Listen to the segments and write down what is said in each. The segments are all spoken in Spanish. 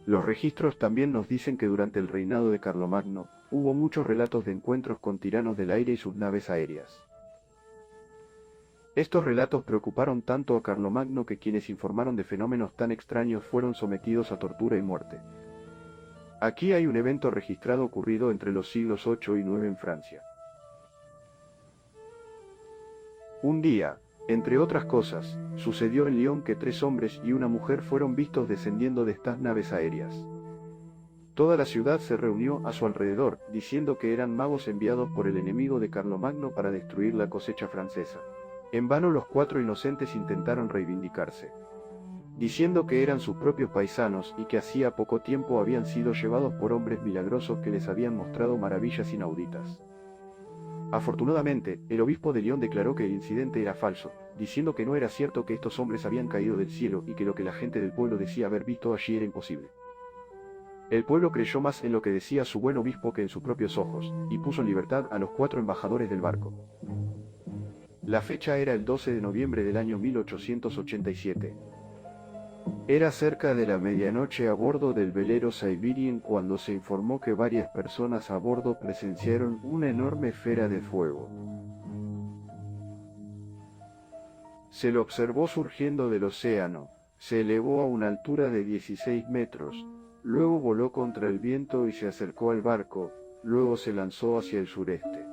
Los registros también nos dicen que durante el reinado de Carlomagno, hubo muchos relatos de encuentros con tiranos del aire y sus naves aéreas. Estos relatos preocuparon tanto a Carlomagno que quienes informaron de fenómenos tan extraños fueron sometidos a tortura y muerte. Aquí hay un evento registrado ocurrido entre los siglos 8 y 9 en Francia. Un día, entre otras cosas, sucedió en Lyon que 3 hombres y una mujer fueron vistos descendiendo de estas naves aéreas. Toda la ciudad se reunió a su alrededor, diciendo que eran magos enviados por el enemigo de Carlomagno para destruir la cosecha francesa. En vano los 4 inocentes intentaron reivindicarse, diciendo que eran sus propios paisanos y que hacía poco tiempo habían sido llevados por hombres milagrosos que les habían mostrado maravillas inauditas. Afortunadamente, el obispo de Lyon declaró que el incidente era falso, diciendo que no era cierto que estos hombres habían caído del cielo y que lo que la gente del pueblo decía haber visto allí era imposible. El pueblo creyó más en lo que decía su buen obispo que en sus propios ojos, y puso en libertad a los 4 embajadores del barco. La fecha era el 12 de noviembre del año 1887. Era cerca de la medianoche a bordo del velero Siberian cuando se informó que varias personas a bordo presenciaron una enorme esfera de fuego. Se lo observó surgiendo del océano, se elevó a una altura de 16 metros, luego voló contra el viento y se acercó al barco, luego se lanzó hacia el sureste.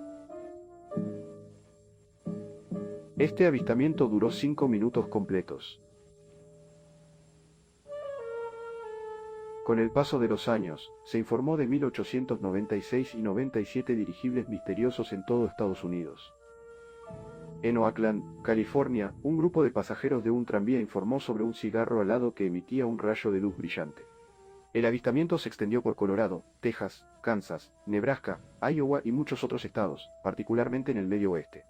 Este avistamiento duró 5 minutos completos. Con el paso de los años, se informó de 1896 y 97 dirigibles misteriosos en todo Estados Unidos. En Oakland, California, un grupo de pasajeros de un tranvía informó sobre un cigarro alado que emitía un rayo de luz brillante. El avistamiento se extendió por Colorado, Texas, Kansas, Nebraska, Iowa y muchos otros estados, particularmente en el medio oeste.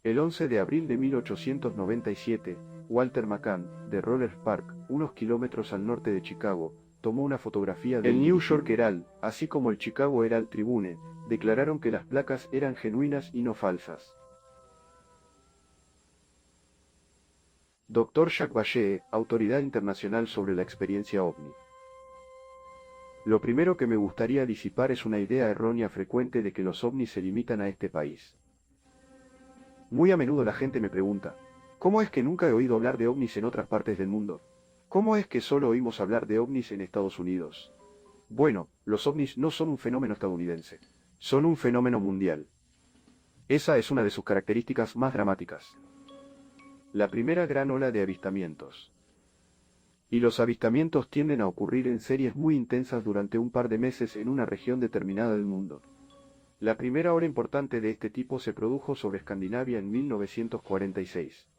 El 11 de abril de 1897, Walter McCann, de Roller Park, unos kilómetros al norte de Chicago, tomó una fotografía del New York Herald, así como el Chicago Herald Tribune, declararon que las placas eran genuinas y no falsas. Dr. Jacques Vallée, autoridad internacional sobre la experiencia OVNI. Lo primero que me gustaría disipar es una idea errónea frecuente de que los ovnis se limitan a este país. Muy a menudo la gente me pregunta, ¿cómo es que nunca he oído hablar de ovnis en otras partes del mundo? ¿Cómo es que solo oímos hablar de ovnis en Estados Unidos? Bueno, los ovnis no son un fenómeno estadounidense, son un fenómeno mundial. Esa es una de sus características más dramáticas. La primera gran ola de avistamientos. Y los avistamientos tienden a ocurrir en series muy intensas durante un par de meses en una región determinada del mundo. La primera ola importante de este tipo se produjo sobre Escandinavia en 1946.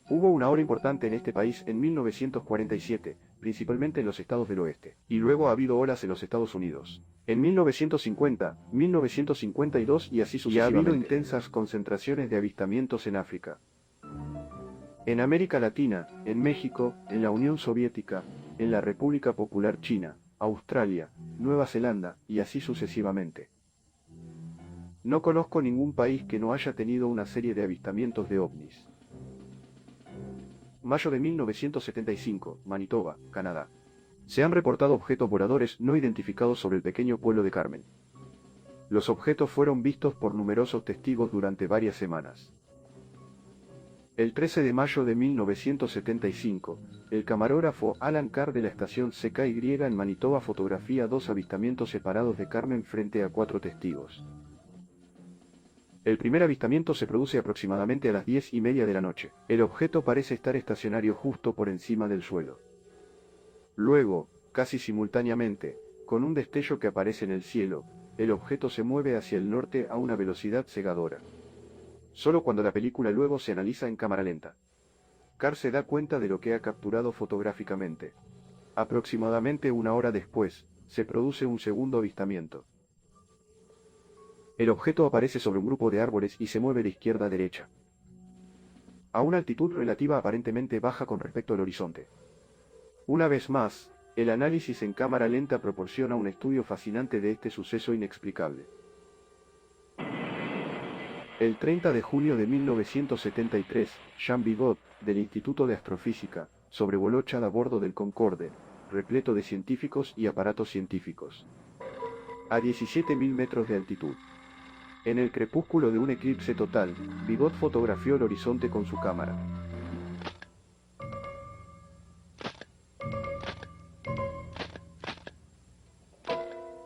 Hubo una ola importante en este país en 1947, principalmente en los estados del oeste, y luego ha habido olas en los Estados Unidos. En 1950, 1952 y así sucesivamente. Y ha habido intensas concentraciones de avistamientos en África, en América Latina, en México, en la Unión Soviética, en la República Popular China, Australia, Nueva Zelanda, y así sucesivamente. No conozco ningún país que no haya tenido una serie de avistamientos de ovnis. Mayo de 1975, Manitoba, Canadá. Se han reportado objetos voladores no identificados sobre el pequeño pueblo de Carmen. Los objetos fueron vistos por numerosos testigos durante varias semanas. El 13 de mayo de 1975, el camarógrafo Alan Carr de la estación CKY en Manitoba fotografía 2 avistamientos separados de Carmen frente a 4 testigos. El primer avistamiento se produce aproximadamente a las 10:30 de la noche. El objeto parece estar estacionario justo por encima del suelo. Luego, casi simultáneamente, con un destello que aparece en el cielo, el objeto se mueve hacia el norte a una velocidad cegadora. Solo cuando la película luego se analiza en cámara lenta, Carr se da cuenta de lo que ha capturado fotográficamente. Aproximadamente una hora después, se produce un segundo avistamiento. El objeto aparece sobre un grupo de árboles y se mueve de izquierda a derecha, a una altitud relativa aparentemente baja con respecto al horizonte. Una vez más, el análisis en cámara lenta proporciona un estudio fascinante de este suceso inexplicable. El 30 de junio de 1973, Jean Bigot, del Instituto de Astrofísica, sobrevoló Chad a bordo del Concorde, repleto de científicos y aparatos científicos. A 17.000 metros de altitud. En el crepúsculo de un eclipse total, Bigot fotografió el horizonte con su cámara.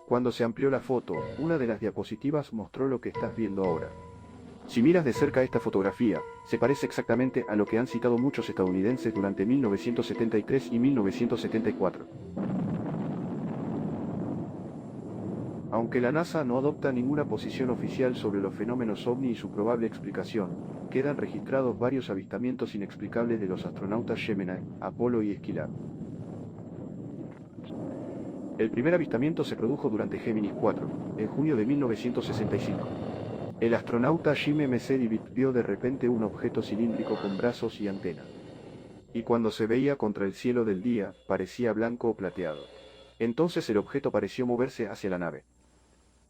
Cuando se amplió la foto, una de las diapositivas mostró lo que estás viendo ahora. Si miras de cerca esta fotografía, se parece exactamente a lo que han citado muchos estadounidenses durante 1973 y 1974. Aunque la NASA no adopta ninguna posición oficial sobre los fenómenos OVNI y su probable explicación, quedan registrados varios avistamientos inexplicables de los astronautas Gemini, Apolo y Skylab. El primer avistamiento se produjo durante Géminis 4, en junio de 1965. El astronauta Jim McDivitt vio de repente un objeto cilíndrico con brazos y antena. Y cuando se veía contra el cielo del día, parecía blanco o plateado. Entonces el objeto pareció moverse hacia la nave.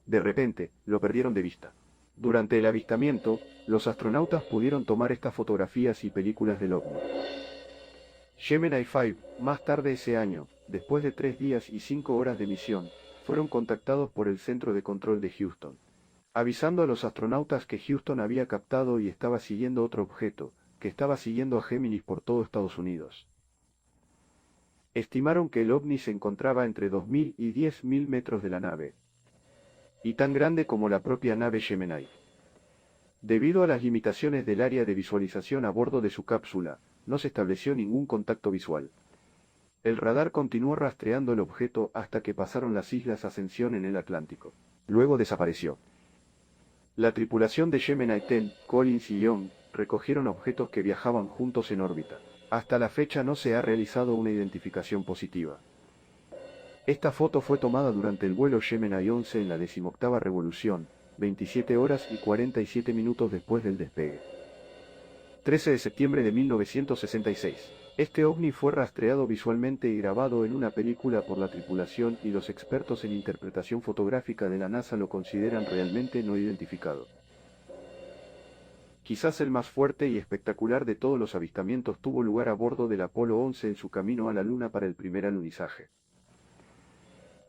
De repente, lo perdieron de vista. Durante el avistamiento, los astronautas pudieron tomar estas fotografías y películas del ovni. Gemini 5, más tarde ese año, después de 3 días y 5 horas de misión, fueron contactados por el Centro de Control de Houston, avisando a los astronautas que Houston había captado y estaba siguiendo otro objeto, que estaba siguiendo a Géminis por todo Estados Unidos. Estimaron que el ovni se encontraba entre 2.000 y 10.000 metros de la nave, y tan grande como la propia nave Gemini. Debido a las limitaciones del área de visualización a bordo de su cápsula, no se estableció ningún contacto visual. El radar continuó rastreando el objeto hasta que pasaron las islas Ascensión en el Atlántico. Luego desapareció. La tripulación de Gemini 10, Collins y Young, recogieron objetos que viajaban juntos en órbita. Hasta la fecha no se ha realizado una identificación positiva. Esta foto fue tomada durante el vuelo Gemini 11 en la 18ª revolución, 27 horas y 47 minutos después del despegue. 13 de septiembre de 1966. Este ovni fue rastreado visualmente y grabado en una película por la tripulación y los expertos en interpretación fotográfica de la NASA lo consideran realmente no identificado. Quizás el más fuerte y espectacular de todos los avistamientos tuvo lugar a bordo del Apolo 11 en su camino a la Luna para el primer alunizaje.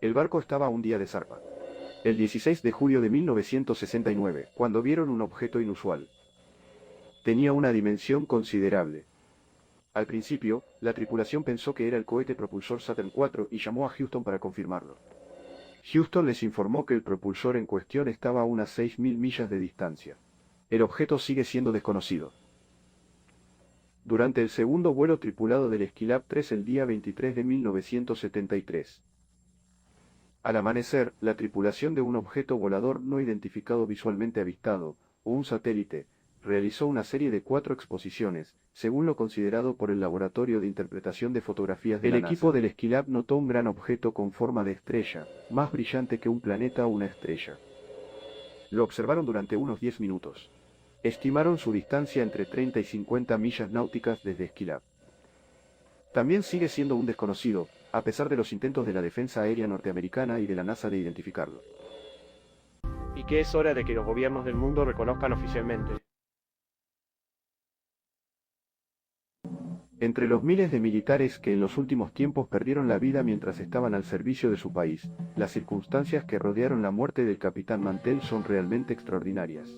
El barco estaba a un día de zarpa. El 16 de julio de 1969, cuando vieron un objeto inusual. Tenía una dimensión considerable. Al principio, la tripulación pensó que era el cohete propulsor Saturn IV y llamó a Houston para confirmarlo. Houston les informó que el propulsor en cuestión estaba a unas 6.000 millas de distancia. El objeto sigue siendo desconocido. Durante el segundo vuelo tripulado del Skylab 3 el día 23 de 1973. Al amanecer, la tripulación de un objeto volador no identificado visualmente avistado, o un satélite, realizó una serie de 4 exposiciones, según lo considerado por el Laboratorio de Interpretación de Fotografías de la NASA. El equipo del Skylab notó un gran objeto con forma de estrella, más brillante que un planeta o una estrella. Lo observaron durante unos 10 minutos. Estimaron su distancia entre 30 y 50 millas náuticas desde Skylab. También sigue siendo un desconocido, a pesar de los intentos de la Defensa Aérea Norteamericana y de la NASA de identificarlo. Y que es hora de que los gobiernos del mundo reconozcan oficialmente. Entre los miles de militares que en los últimos tiempos perdieron la vida mientras estaban al servicio de su país, las circunstancias que rodearon la muerte del capitán Mantell son realmente extraordinarias.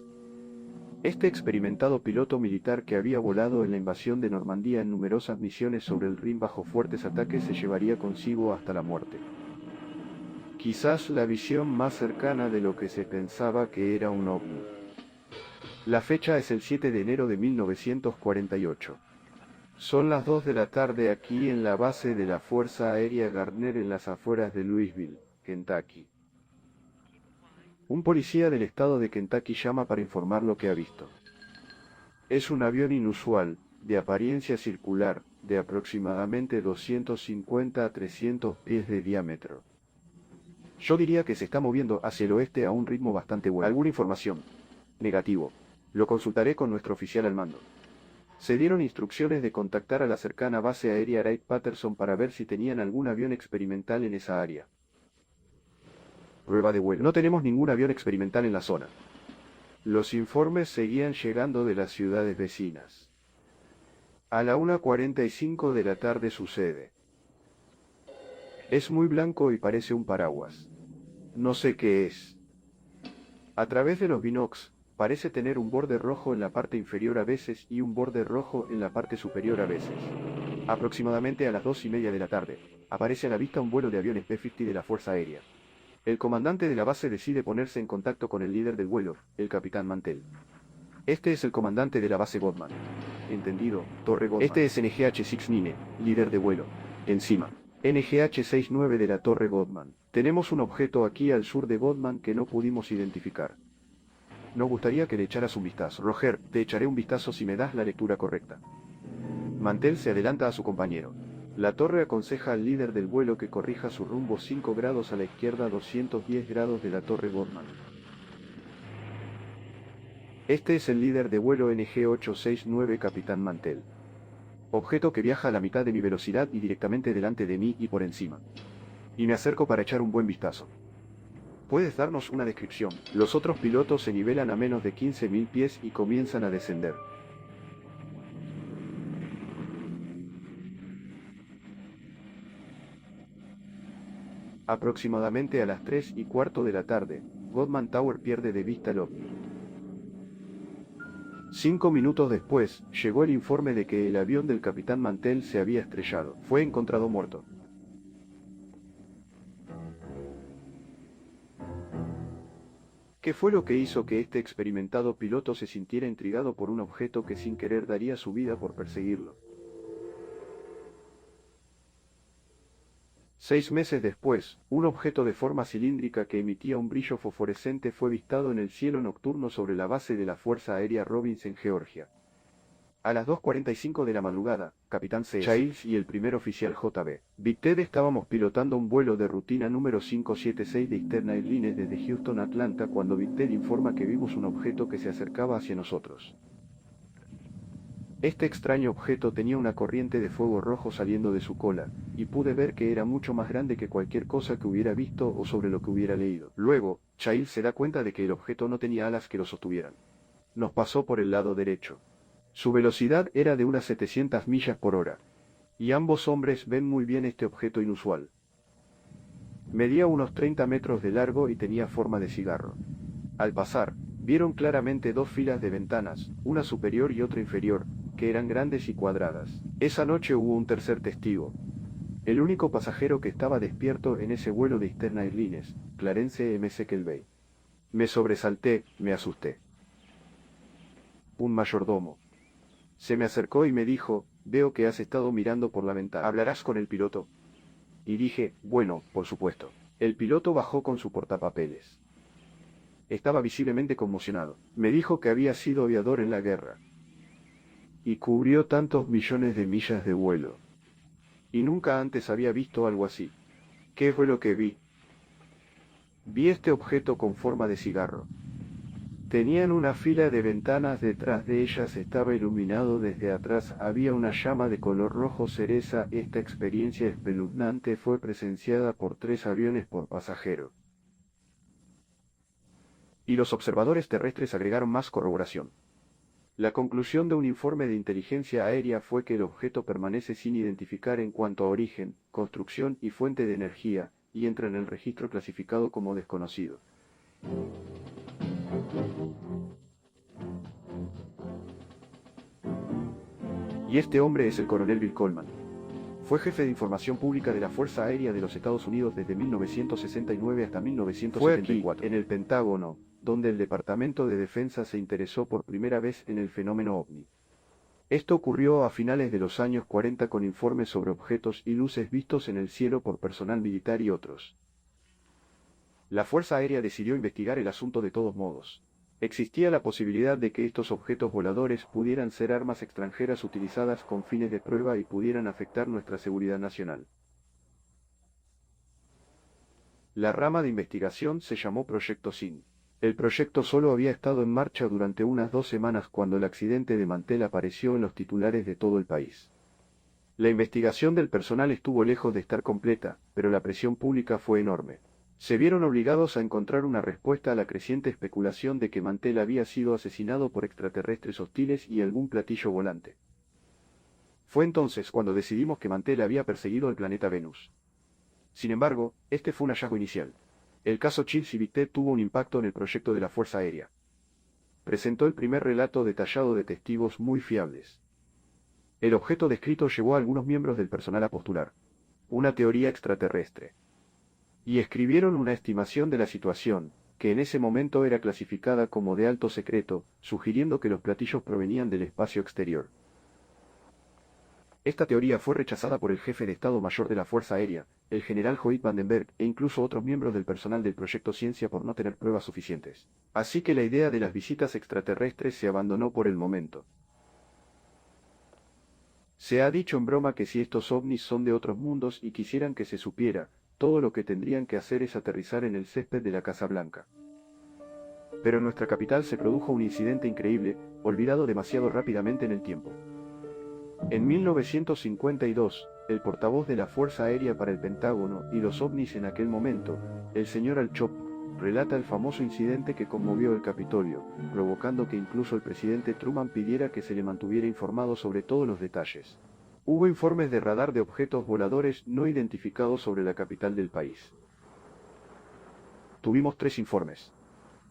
Este experimentado piloto militar que había volado en la invasión de Normandía en numerosas misiones sobre el Rin bajo fuertes ataques se llevaría consigo hasta la muerte. Quizás la visión más cercana de lo que se pensaba que era un ovni. La fecha es el 7 de enero de 1948. Son las 2 de la tarde aquí en la base de la Fuerza Aérea Gardner en las afueras de Louisville, Kentucky. Un policía del estado de Kentucky llama para informar lo que ha visto. Es un avión inusual, de apariencia circular, de aproximadamente 250 a 300 pies de diámetro. Yo diría que se está moviendo hacia el oeste a un ritmo bastante bueno. ¿Alguna información? Negativo. Lo consultaré con nuestro oficial al mando. Se dieron instrucciones de contactar a la cercana base aérea Wright-Patterson para ver si tenían algún avión experimental en esa área. Prueba de vuelo. No tenemos ningún avión experimental en la zona. Los informes seguían llegando de las ciudades vecinas. A la 1:45 de la tarde sucede. Es muy blanco y parece un paraguas. No sé qué es. A través de los binocs, parece tener un borde rojo en la parte inferior a veces y un borde rojo en la parte superior a veces. Aproximadamente a las 2:30 de la tarde, aparece a la vista un vuelo de aviones P-50 de la Fuerza Aérea. El comandante de la base decide ponerse en contacto con el líder del vuelo, el capitán Mantell. Este es el comandante de la base Godman. Entendido, Torre Godman. Este es NGH-69, líder de vuelo. Encima. NGH-69 de la Torre Godman. Tenemos un objeto aquí al sur de Godman que no pudimos identificar. Nos gustaría que le echaras un vistazo. Roger, te echaré un vistazo si me das la lectura correcta. Mantell se adelanta a su compañero. La torre aconseja al líder del vuelo que corrija su rumbo 5 grados a la izquierda 210 grados de la Torre Godman. Este es el líder de vuelo NG-869 Capitán Mantell. Objeto que viaja a la mitad de mi velocidad y directamente delante de mí y por encima. Y me acerco para echar un buen vistazo. ¿Puedes darnos una descripción? Los otros pilotos se nivelan a menos de 15.000 pies y comienzan a descender. Aproximadamente a las 3:15 de la tarde, Godman Tower pierde de vista el ovni. 5 minutos después, llegó el informe de que el avión del capitán Mantell se había estrellado. Fue encontrado muerto. ¿Qué fue lo que hizo que este experimentado piloto se sintiera intrigado por un objeto que sin querer daría su vida por perseguirlo? 6 meses después, un objeto de forma cilíndrica que emitía un brillo fosforescente fue avistado en el cielo nocturno sobre la base de la Fuerza Aérea Robins en Georgia. A las 2:45 de la madrugada, Capitán C. Childs y el primer oficial J.B. Bitted estábamos pilotando un vuelo de rutina número 576 de Eastern Airlines desde Houston a Atlanta cuando Bitted informa que vimos un objeto que se acercaba hacia nosotros. Este extraño objeto tenía una corriente de fuego rojo saliendo de su cola, y pude ver que era mucho más grande que cualquier cosa que hubiera visto o sobre lo que hubiera leído. Luego, Childs se da cuenta de que el objeto no tenía alas que lo sostuvieran. Nos pasó por el lado derecho. Su velocidad era de unas 700 millas por hora, y ambos hombres ven muy bien este objeto inusual. Medía unos 30 metros de largo y tenía forma de cigarro. Al pasar, vieron claramente 2 filas de ventanas, una superior y otra inferior, que eran grandes y cuadradas. Esa noche hubo un tercer testigo. El único pasajero que estaba despierto en ese vuelo de Eastern Airlines, Clarence M. Seckelbey. Me sobresalté, me asusté. Un mayordomo. Se me acercó y me dijo, veo que has estado mirando por la ventana. ¿Hablarás con el piloto? Y dije, bueno, por supuesto. El piloto bajó con su portapapeles. Estaba visiblemente conmocionado. Me dijo que había sido aviador en la guerra. Y cubrió tantos millones de millas de vuelo. Y nunca antes había visto algo así. ¿Qué fue lo que vi? Vi este objeto con forma de cigarro. Tenían una fila de ventanas, detrás de ellas estaba iluminado desde atrás, había una llama de color rojo cereza. Esta experiencia espeluznante fue presenciada por 3 aviones por pasajero. Y los observadores terrestres agregaron más corroboración. La conclusión de un informe de inteligencia aérea fue que el objeto permanece sin identificar en cuanto a origen, construcción y fuente de energía, y entra en el registro clasificado como desconocido. Y este hombre es el coronel Bill Coleman. Fue jefe de información pública de la Fuerza Aérea de los Estados Unidos desde 1969 hasta 1974. Fue aquí, en el Pentágono, donde el Departamento de Defensa se interesó por primera vez en el fenómeno ovni. Esto ocurrió a finales de los años 40 con informes sobre objetos y luces vistos en el cielo por personal militar y otros. La Fuerza Aérea decidió investigar el asunto de todos modos. Existía la posibilidad de que estos objetos voladores pudieran ser armas extranjeras utilizadas con fines de prueba y pudieran afectar nuestra seguridad nacional. La rama de investigación se llamó Proyecto SIN. El proyecto solo había estado en marcha durante unas 2 semanas cuando el accidente de Mantell apareció en los titulares de todo el país. La investigación del personal estuvo lejos de estar completa, pero la presión pública fue enorme. Se vieron obligados a encontrar una respuesta a la creciente especulación de que Mantell había sido asesinado por extraterrestres hostiles y algún platillo volante. Fue entonces cuando decidimos que Mantell había perseguido el planeta Venus. Sin embargo, este fue un hallazgo inicial. El caso Childs y Victet tuvo un impacto en el proyecto de la Fuerza Aérea. Presentó el primer relato detallado de testigos muy fiables. El objeto descrito llevó a algunos miembros del personal a postular una teoría extraterrestre. Y escribieron una estimación de la situación, que en ese momento era clasificada como de alto secreto, sugiriendo que los platillos provenían del espacio exterior. Esta teoría fue rechazada por el jefe de Estado Mayor de la Fuerza Aérea, el general Hoyt Vandenberg, e incluso otros miembros del personal del Proyecto Ciencia por no tener pruebas suficientes. Así que la idea de las visitas extraterrestres se abandonó por el momento. Se ha dicho en broma que si estos ovnis son de otros mundos y quisieran que se supiera, todo lo que tendrían que hacer es aterrizar en el césped de la Casa Blanca. Pero en nuestra capital se produjo un incidente increíble, olvidado demasiado rápidamente en el tiempo. En 1952, el portavoz de la Fuerza Aérea para el Pentágono y los ovnis en aquel momento, el señor Alchop, relata el famoso incidente que conmovió el Capitolio, provocando que incluso el presidente Truman pidiera que se le mantuviera informado sobre todos los detalles. Hubo informes de radar de objetos voladores no identificados sobre la capital del país. Tuvimos 3 informes.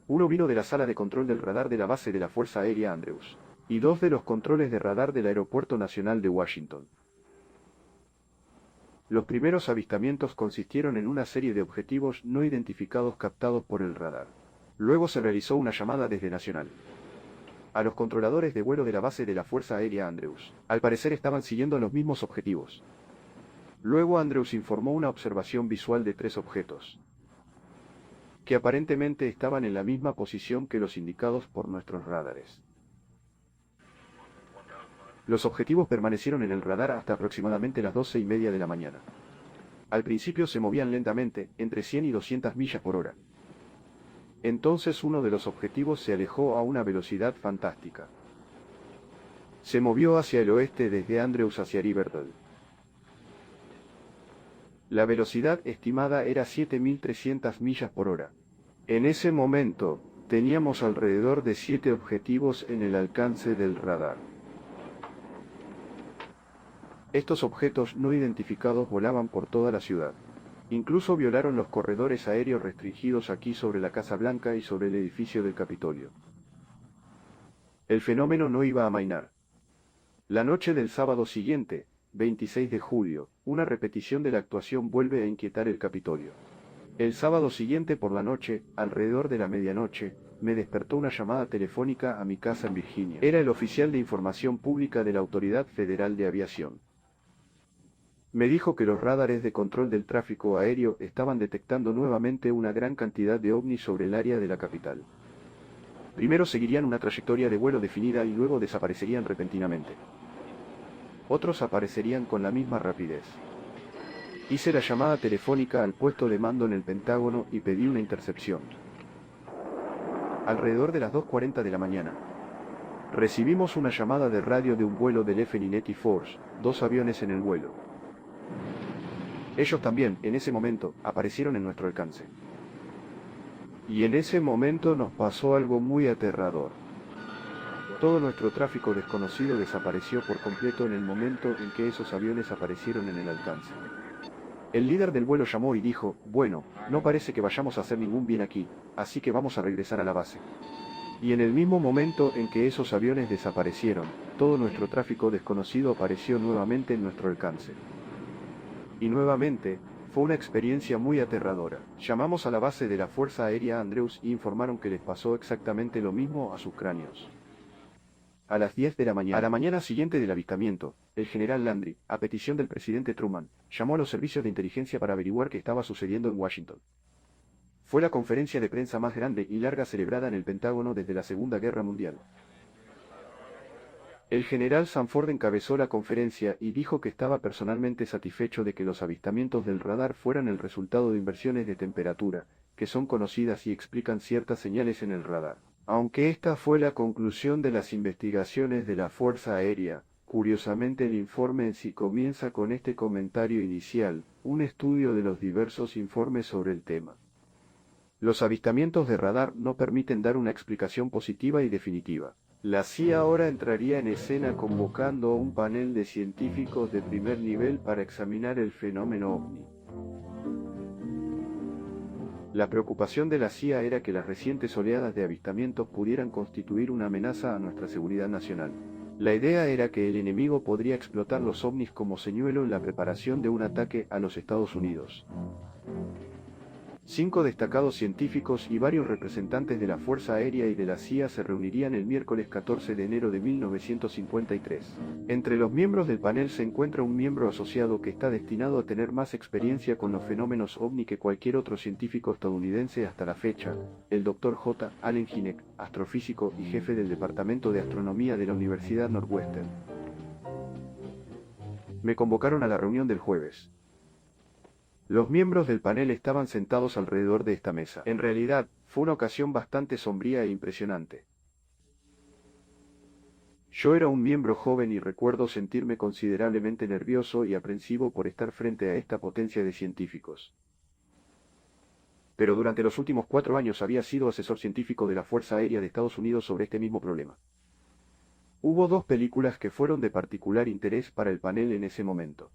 Uno vino de la sala de control del radar de la base de la Fuerza Aérea Andrews, y 2 de los controles de radar del Aeropuerto Nacional de Washington. Los primeros avistamientos consistieron en una serie de objetivos no identificados captados por el radar. Luego se realizó una llamada desde Nacional a los controladores de vuelo de la base de la Fuerza Aérea Andrews. Al parecer estaban siguiendo los mismos objetivos. Luego Andrews informó una observación visual de 3 objetos, que aparentemente estaban en la misma posición que los indicados por nuestros radares. Los objetivos permanecieron en el radar hasta aproximadamente las 12:30 de la mañana. Al principio se movían lentamente, entre 100 y 200 millas por hora. Entonces uno de los objetivos se alejó a una velocidad fantástica. Se movió hacia el oeste desde Andrews hacia Riverdale. La velocidad estimada era 7.300 millas por hora. En ese momento, teníamos alrededor de 7 objetivos en el alcance del radar. Estos objetos no identificados volaban por toda la ciudad. Incluso violaron los corredores aéreos restringidos aquí sobre la Casa Blanca y sobre el edificio del Capitolio. El fenómeno no iba a amainar. La noche del sábado siguiente, 26 de julio, una repetición de la actuación vuelve a inquietar el Capitolio. El sábado siguiente por la noche, alrededor de la medianoche, me despertó una llamada telefónica a mi casa en Virginia. Era el oficial de información pública de la Autoridad Federal de Aviación. Me dijo que los radares de control del tráfico aéreo estaban detectando nuevamente una gran cantidad de ovnis sobre el área de la capital. Primero seguirían una trayectoria de vuelo definida y luego desaparecerían repentinamente. Otros aparecerían con la misma rapidez. Hice la llamada telefónica al puesto de mando en el Pentágono y pedí una intercepción. Alrededor de las 2:40 de la mañana, recibimos una llamada de radio de un vuelo del F-9 Force, 2 aviones en el vuelo. Ellos también, en ese momento, aparecieron en nuestro alcance. Y en ese momento nos pasó algo muy aterrador. Todo nuestro tráfico desconocido desapareció por completo en el momento en que esos aviones aparecieron en el alcance. El líder del vuelo llamó y dijo, bueno, no parece que vayamos a hacer ningún bien aquí, así que vamos a regresar a la base. Y en el mismo momento en que esos aviones desaparecieron, todo nuestro tráfico desconocido apareció nuevamente en nuestro alcance. Y nuevamente, fue una experiencia muy aterradora. Llamamos a la base de la Fuerza Aérea Andrews y informaron que les pasó exactamente lo mismo a sus cráneos. A las 10 de la mañana, a la mañana siguiente del avistamiento, el general Landry, a petición del presidente Truman, llamó a los servicios de inteligencia para averiguar qué estaba sucediendo en Washington. Fue la conferencia de prensa más grande y larga celebrada en el Pentágono desde la Segunda Guerra Mundial. El general Sanford encabezó la conferencia y dijo que estaba personalmente satisfecho de que los avistamientos del radar fueran el resultado de inversiones de temperatura, que son conocidas y explican ciertas señales en el radar. Aunque esta fue la conclusión de las investigaciones de la Fuerza Aérea, curiosamente el informe en sí comienza con este comentario inicial, un estudio de los diversos informes sobre el tema. Los avistamientos de radar no permiten dar una explicación positiva y definitiva. La CIA ahora entraría en escena convocando a un panel de científicos de primer nivel para examinar el fenómeno ovni. La preocupación de la CIA era que las recientes oleadas de avistamientos pudieran constituir una amenaza a nuestra seguridad nacional. La idea era que el enemigo podría explotar los ovnis como señuelo en la preparación de un ataque a los Estados Unidos. 5 destacados científicos y varios representantes de la Fuerza Aérea y de la CIA se reunirían el miércoles 14 de enero de 1953. Entre los miembros del panel se encuentra un miembro asociado que está destinado a tener más experiencia con los fenómenos ovni que cualquier otro científico estadounidense hasta la fecha, el Dr. J. Allen Hynek, astrofísico y jefe del Departamento de Astronomía de la Universidad Northwestern. Me convocaron a la reunión del jueves. Los miembros del panel estaban sentados alrededor de esta mesa. En realidad, fue una ocasión bastante sombría e impresionante. Yo era un miembro joven y recuerdo sentirme considerablemente nervioso y aprensivo por estar frente a esta potencia de científicos. Pero durante los últimos 4 años había sido asesor científico de la Fuerza Aérea de Estados Unidos sobre este mismo problema. Hubo 2 películas que fueron de particular interés para el panel en ese momento.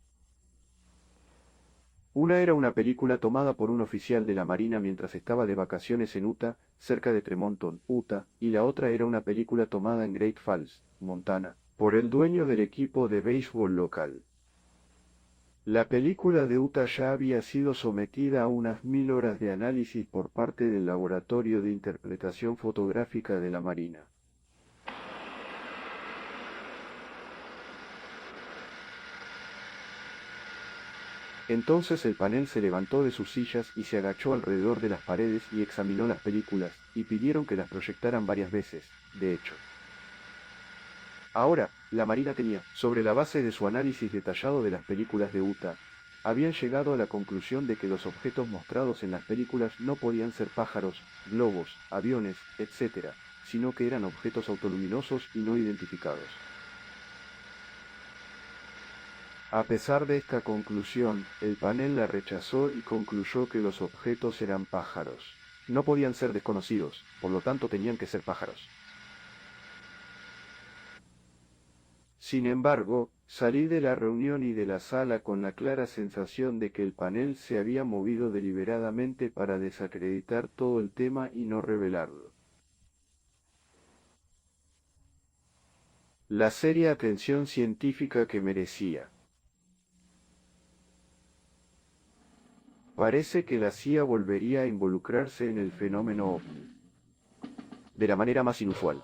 Una era una película tomada por un oficial de la Marina mientras estaba de vacaciones en Utah, cerca de Tremonton, Utah, y la otra era una película tomada en Great Falls, Montana, por el dueño del equipo de béisbol local. La película de Utah ya había sido sometida a unas 1000 horas de análisis por parte del Laboratorio de Interpretación Fotográfica de la Marina. Entonces el panel se levantó de sus sillas y se agachó alrededor de las paredes y examinó las películas, y pidieron que las proyectaran varias veces, de hecho. Ahora, la Marina tenía, sobre la base de su análisis detallado de las películas de Utah, habían llegado a la conclusión de que los objetos mostrados en las películas no podían ser pájaros, globos, aviones, etc., sino que eran objetos autoluminosos y no identificados. A pesar de esta conclusión, el panel la rechazó y concluyó que los objetos eran pájaros. No podían ser desconocidos, por lo tanto tenían que ser pájaros. Sin embargo, salí de la reunión y de la sala con la clara sensación de que el panel se había movido deliberadamente para desacreditar todo el tema y no revelarlo. La seria atención científica que merecía. Parece que la CIA volvería a involucrarse en el fenómeno ovni. De la manera más inusual.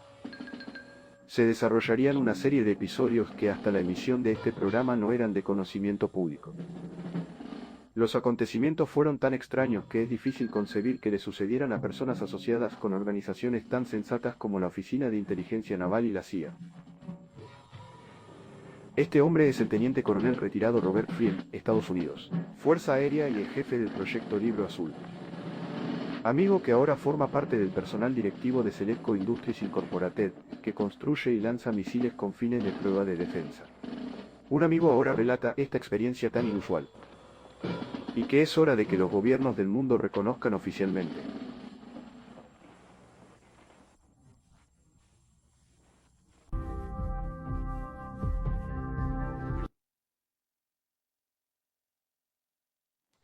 Se desarrollarían una serie de episodios que hasta la emisión de este programa no eran de conocimiento público. Los acontecimientos fueron tan extraños que es difícil concebir que le sucedieran a personas asociadas con organizaciones tan sensatas como la Oficina de Inteligencia Naval y la CIA. Este hombre es el teniente coronel retirado Robert Friend, Estados Unidos, Fuerza Aérea y el jefe del proyecto Libro Azul. Amigo que ahora forma parte del personal directivo de Selecco Industries Incorporated, que construye y lanza misiles con fines de prueba de defensa. Un amigo ahora relata esta experiencia tan inusual. Y que es hora de que los gobiernos del mundo reconozcan oficialmente.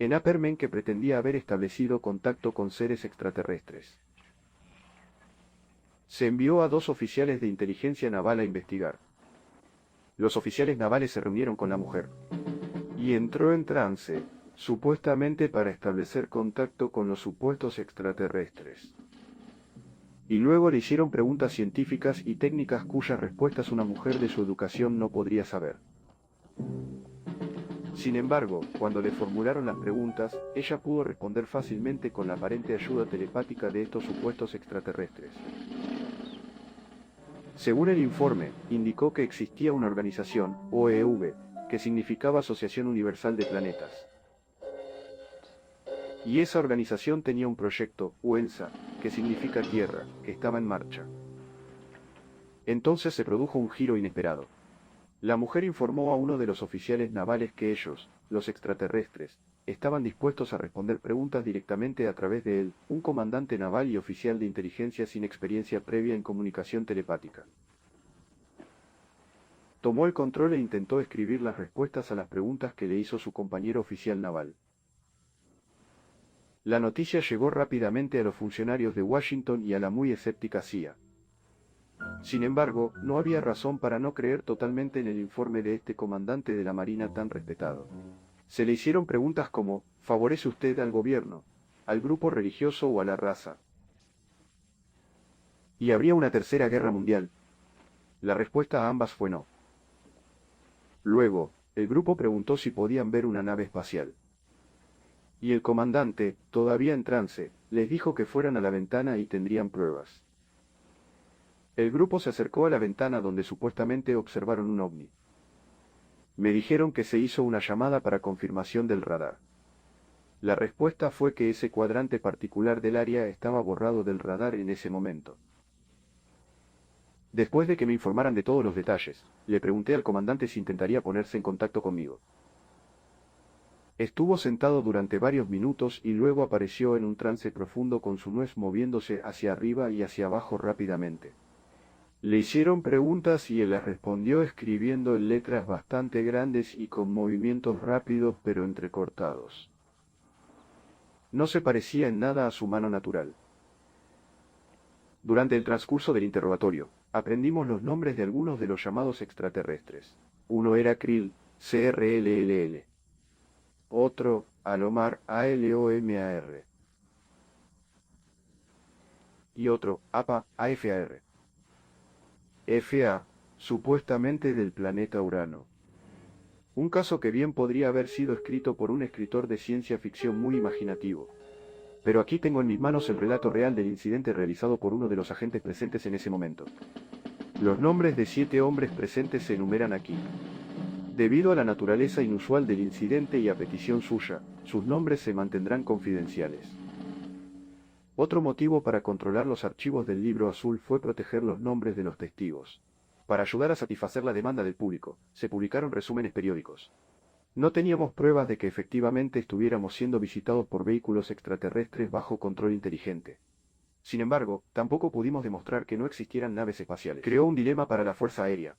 En Apperman que pretendía haber establecido contacto con seres extraterrestres. Se envió a 2 oficiales de inteligencia naval a investigar. Los oficiales navales se reunieron con la mujer. Y entró en trance, supuestamente para establecer contacto con los supuestos extraterrestres. Y luego le hicieron preguntas científicas y técnicas cuyas respuestas una mujer de su educación no podría saber. Sin embargo, cuando le formularon las preguntas, ella pudo responder fácilmente con la aparente ayuda telepática de estos supuestos extraterrestres. Según el informe, indicó que existía una organización, OEV, que significaba Asociación Universal de Planetas. Y esa organización tenía un proyecto, UENSA, que significa Tierra, que estaba en marcha. Entonces se produjo un giro inesperado. La mujer informó a uno de los oficiales navales que ellos, los extraterrestres, estaban dispuestos a responder preguntas directamente a través de él, un comandante naval y oficial de inteligencia sin experiencia previa en comunicación telepática. Tomó el control e intentó escribir las respuestas a las preguntas que le hizo su compañero oficial naval. La noticia llegó rápidamente a los funcionarios de Washington y a la muy escéptica CIA. Sin embargo, no había razón para no creer totalmente en el informe de este comandante de la Marina tan respetado. Se le hicieron preguntas como, ¿favorece usted al gobierno, al grupo religioso o a la raza? ¿Y habría una tercera guerra mundial? La respuesta a ambas fue no. Luego, el grupo preguntó si podían ver una nave espacial. Y el comandante, todavía en trance, les dijo que fueran a la ventana y tendrían pruebas. El grupo se acercó a la ventana donde supuestamente observaron un ovni. Me dijeron que se hizo una llamada para confirmación del radar. La respuesta fue que ese cuadrante particular del área estaba borrado del radar en ese momento. Después de que me informaran de todos los detalles, le pregunté al comandante si intentaría ponerse en contacto conmigo. Estuvo sentado durante varios minutos y luego apareció en un trance profundo con su nuez moviéndose hacia arriba y hacia abajo rápidamente. Le hicieron preguntas y él las respondió escribiendo en letras bastante grandes y con movimientos rápidos pero entrecortados. No se parecía en nada a su mano natural. Durante el transcurso del interrogatorio, aprendimos los nombres de algunos de los llamados extraterrestres. Uno era Krill, CRLLL. Otro, Alomar, ALOMAR. Y otro, APA, AFAR. FA, supuestamente del planeta Urano. Un caso que bien podría haber sido escrito por un escritor de ciencia ficción muy imaginativo. Pero aquí tengo en mis manos el relato real del incidente realizado por uno de los agentes presentes en ese momento. Los nombres de 7 hombres presentes se enumeran aquí. Debido a la naturaleza inusual del incidente y a petición suya, sus nombres se mantendrán confidenciales. Otro motivo para controlar los archivos del Libro Azul fue proteger los nombres de los testigos. Para ayudar a satisfacer la demanda del público, se publicaron resúmenes periódicos. No teníamos pruebas de que efectivamente estuviéramos siendo visitados por vehículos extraterrestres bajo control inteligente. Sin embargo, tampoco pudimos demostrar que no existieran naves espaciales. Creó un dilema para la Fuerza Aérea.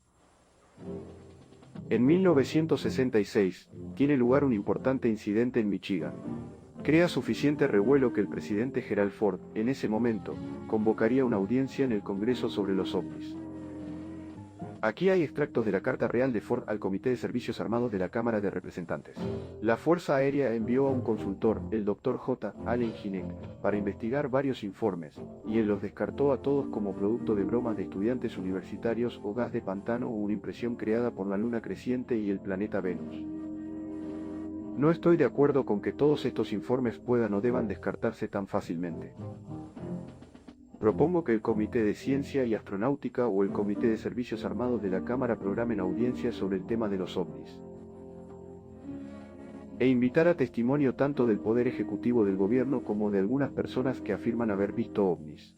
En 1966, tiene lugar un importante incidente en Michigan. Crea suficiente revuelo que el presidente Gerald Ford, en ese momento, convocaría una audiencia en el Congreso sobre los ovnis. Aquí hay extractos de la carta real de Ford al Comité de Servicios Armados de la Cámara de Representantes. La Fuerza Aérea envió a un consultor, el Dr. J. Allen Hynek, para investigar varios informes, y él los descartó a todos como producto de bromas de estudiantes universitarios o gas de pantano o una impresión creada por la luna creciente y el planeta Venus. No estoy de acuerdo con que todos estos informes puedan o deban descartarse tan fácilmente. Propongo que el Comité de Ciencia y Astronáutica o el Comité de Servicios Armados de la Cámara programen audiencias sobre el tema de los ovnis. E invitar a testimonio tanto del Poder Ejecutivo del Gobierno como de algunas personas que afirman haber visto ovnis.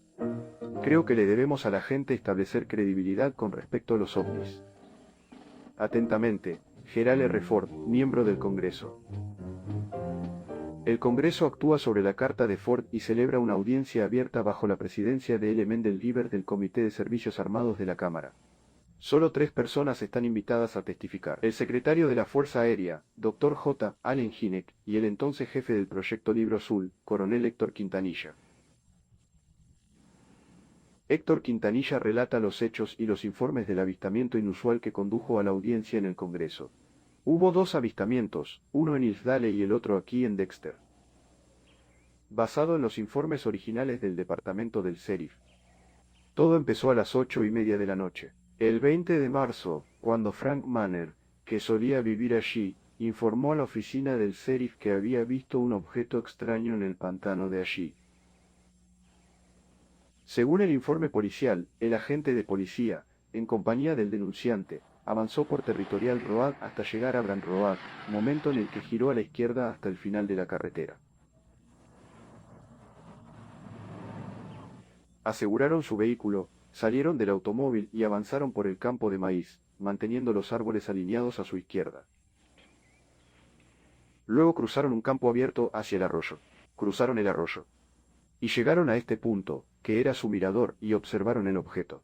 Creo que le debemos a la gente establecer credibilidad con respecto a los ovnis. Atentamente, Gerald R. Ford, miembro del Congreso. El Congreso actúa sobre la carta de Ford y celebra una audiencia abierta bajo la presidencia de L. Mendel Lieber del Comité de Servicios Armados de la Cámara. Solo 3 personas están invitadas a testificar. El secretario de la Fuerza Aérea, Dr. J. Allen Hynek, y el entonces jefe del Proyecto Libro Azul, Coronel Héctor Quintanilla. Héctor Quintanilla relata los hechos y los informes del avistamiento inusual que condujo a la audiencia en el Congreso. Hubo 2 avistamientos, uno en Hillsdale y el otro aquí en Dexter. Basado en los informes originales del departamento del sheriff. Todo empezó a las 8:30 de la noche. El 20 de marzo, cuando Frank Manner, que solía vivir allí, informó a la oficina del sheriff que había visto un objeto extraño en el pantano de allí. Según el informe policial, el agente de policía, en compañía del denunciante, avanzó por Territorial Road hasta llegar a Brand Road, momento en el que giró a la izquierda hasta el final de la carretera. Aseguraron su vehículo, salieron del automóvil y avanzaron por el campo de maíz, manteniendo los árboles alineados a su izquierda. Luego cruzaron un campo abierto hacia el arroyo. Cruzaron el arroyo. Y llegaron a este punto, que era su mirador, y observaron el objeto.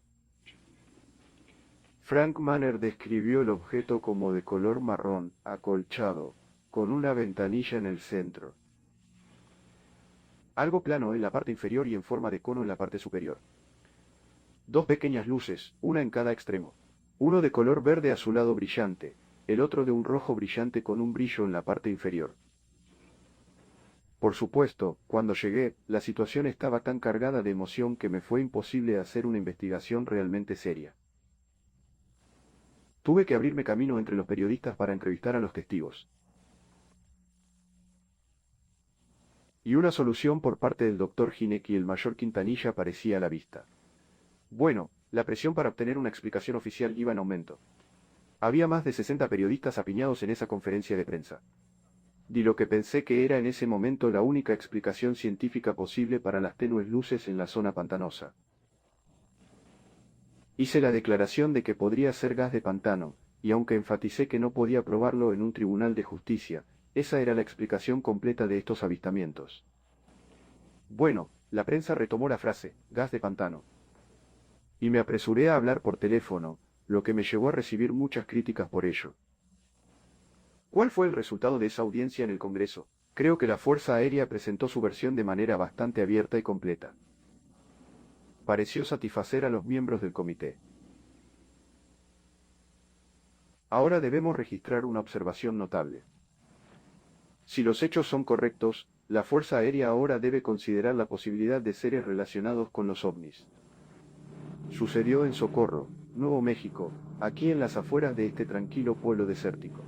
Frank Manner describió el objeto como de color marrón, acolchado, con una ventanilla en el centro. Algo plano en la parte inferior y en forma de cono en la parte superior. Dos pequeñas luces, una en cada extremo. Uno de color verde azulado brillante, el otro de un rojo brillante con un brillo en la parte inferior. Por supuesto, cuando llegué, la situación estaba tan cargada de emoción que me fue imposible hacer una investigación realmente seria. Tuve que abrirme camino entre los periodistas para entrevistar a los testigos. Y una solución por parte del Dr. Hinek y el mayor Quintanilla parecía a la vista. Bueno, la presión para obtener una explicación oficial iba en aumento. Había más de 60 periodistas apiñados en esa conferencia de prensa. Di lo que pensé que era en ese momento la única explicación científica posible para las tenues luces en la zona pantanosa. Hice la declaración de que podría ser gas de pantano, y aunque enfaticé que no podía probarlo en un tribunal de justicia, esa era la explicación completa de estos avistamientos. Bueno, la prensa retomó la frase, gas de pantano. Y me apresuré a hablar por teléfono, lo que me llevó a recibir muchas críticas por ello. ¿Cuál fue el resultado de esa audiencia en el Congreso? Creo que la Fuerza Aérea presentó su versión de manera bastante abierta y completa. Pareció satisfacer a los miembros del comité. Ahora debemos registrar una observación notable. Si los hechos son correctos, la Fuerza Aérea ahora debe considerar la posibilidad de seres relacionados con los ovnis. Sucedió en Socorro, Nuevo México, aquí en las afueras de este tranquilo pueblo desértico.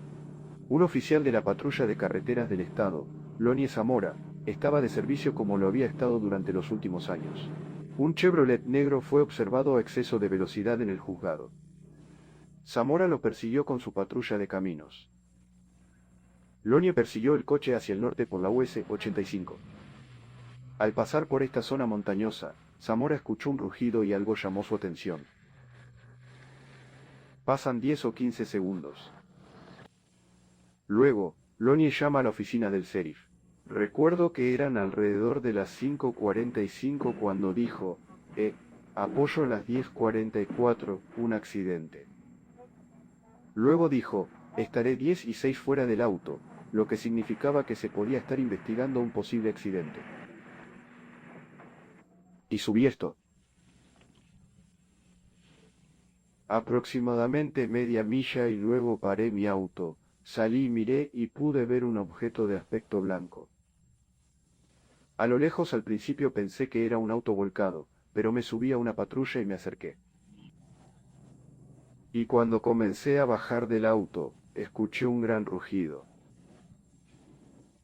Un oficial de la patrulla de carreteras del estado, Lonnie Zamora, estaba de servicio como lo había estado durante los últimos años. Un Chevrolet negro fue observado a exceso de velocidad en el juzgado. Zamora lo persiguió con su patrulla de caminos. Lonnie persiguió el coche hacia el norte por la US 85. Al pasar por esta zona montañosa, Zamora escuchó un rugido y algo llamó su atención. Pasan 10 o 15 segundos. Luego, Lonnie llama a la oficina del sheriff. Recuerdo que eran alrededor de las 5:45 cuando dijo, apoyo a las 10:44, un accidente. Luego dijo, estaré 10 y 6 fuera del auto, lo que significaba que se podía estar investigando un posible accidente. Y subí esto. Aproximadamente media milla y luego paré mi auto, salí y miré y pude ver un objeto de aspecto blanco. A lo lejos al principio pensé que era un auto volcado, pero me subí a una patrulla y me acerqué. Y cuando comencé a bajar del auto, escuché un gran rugido.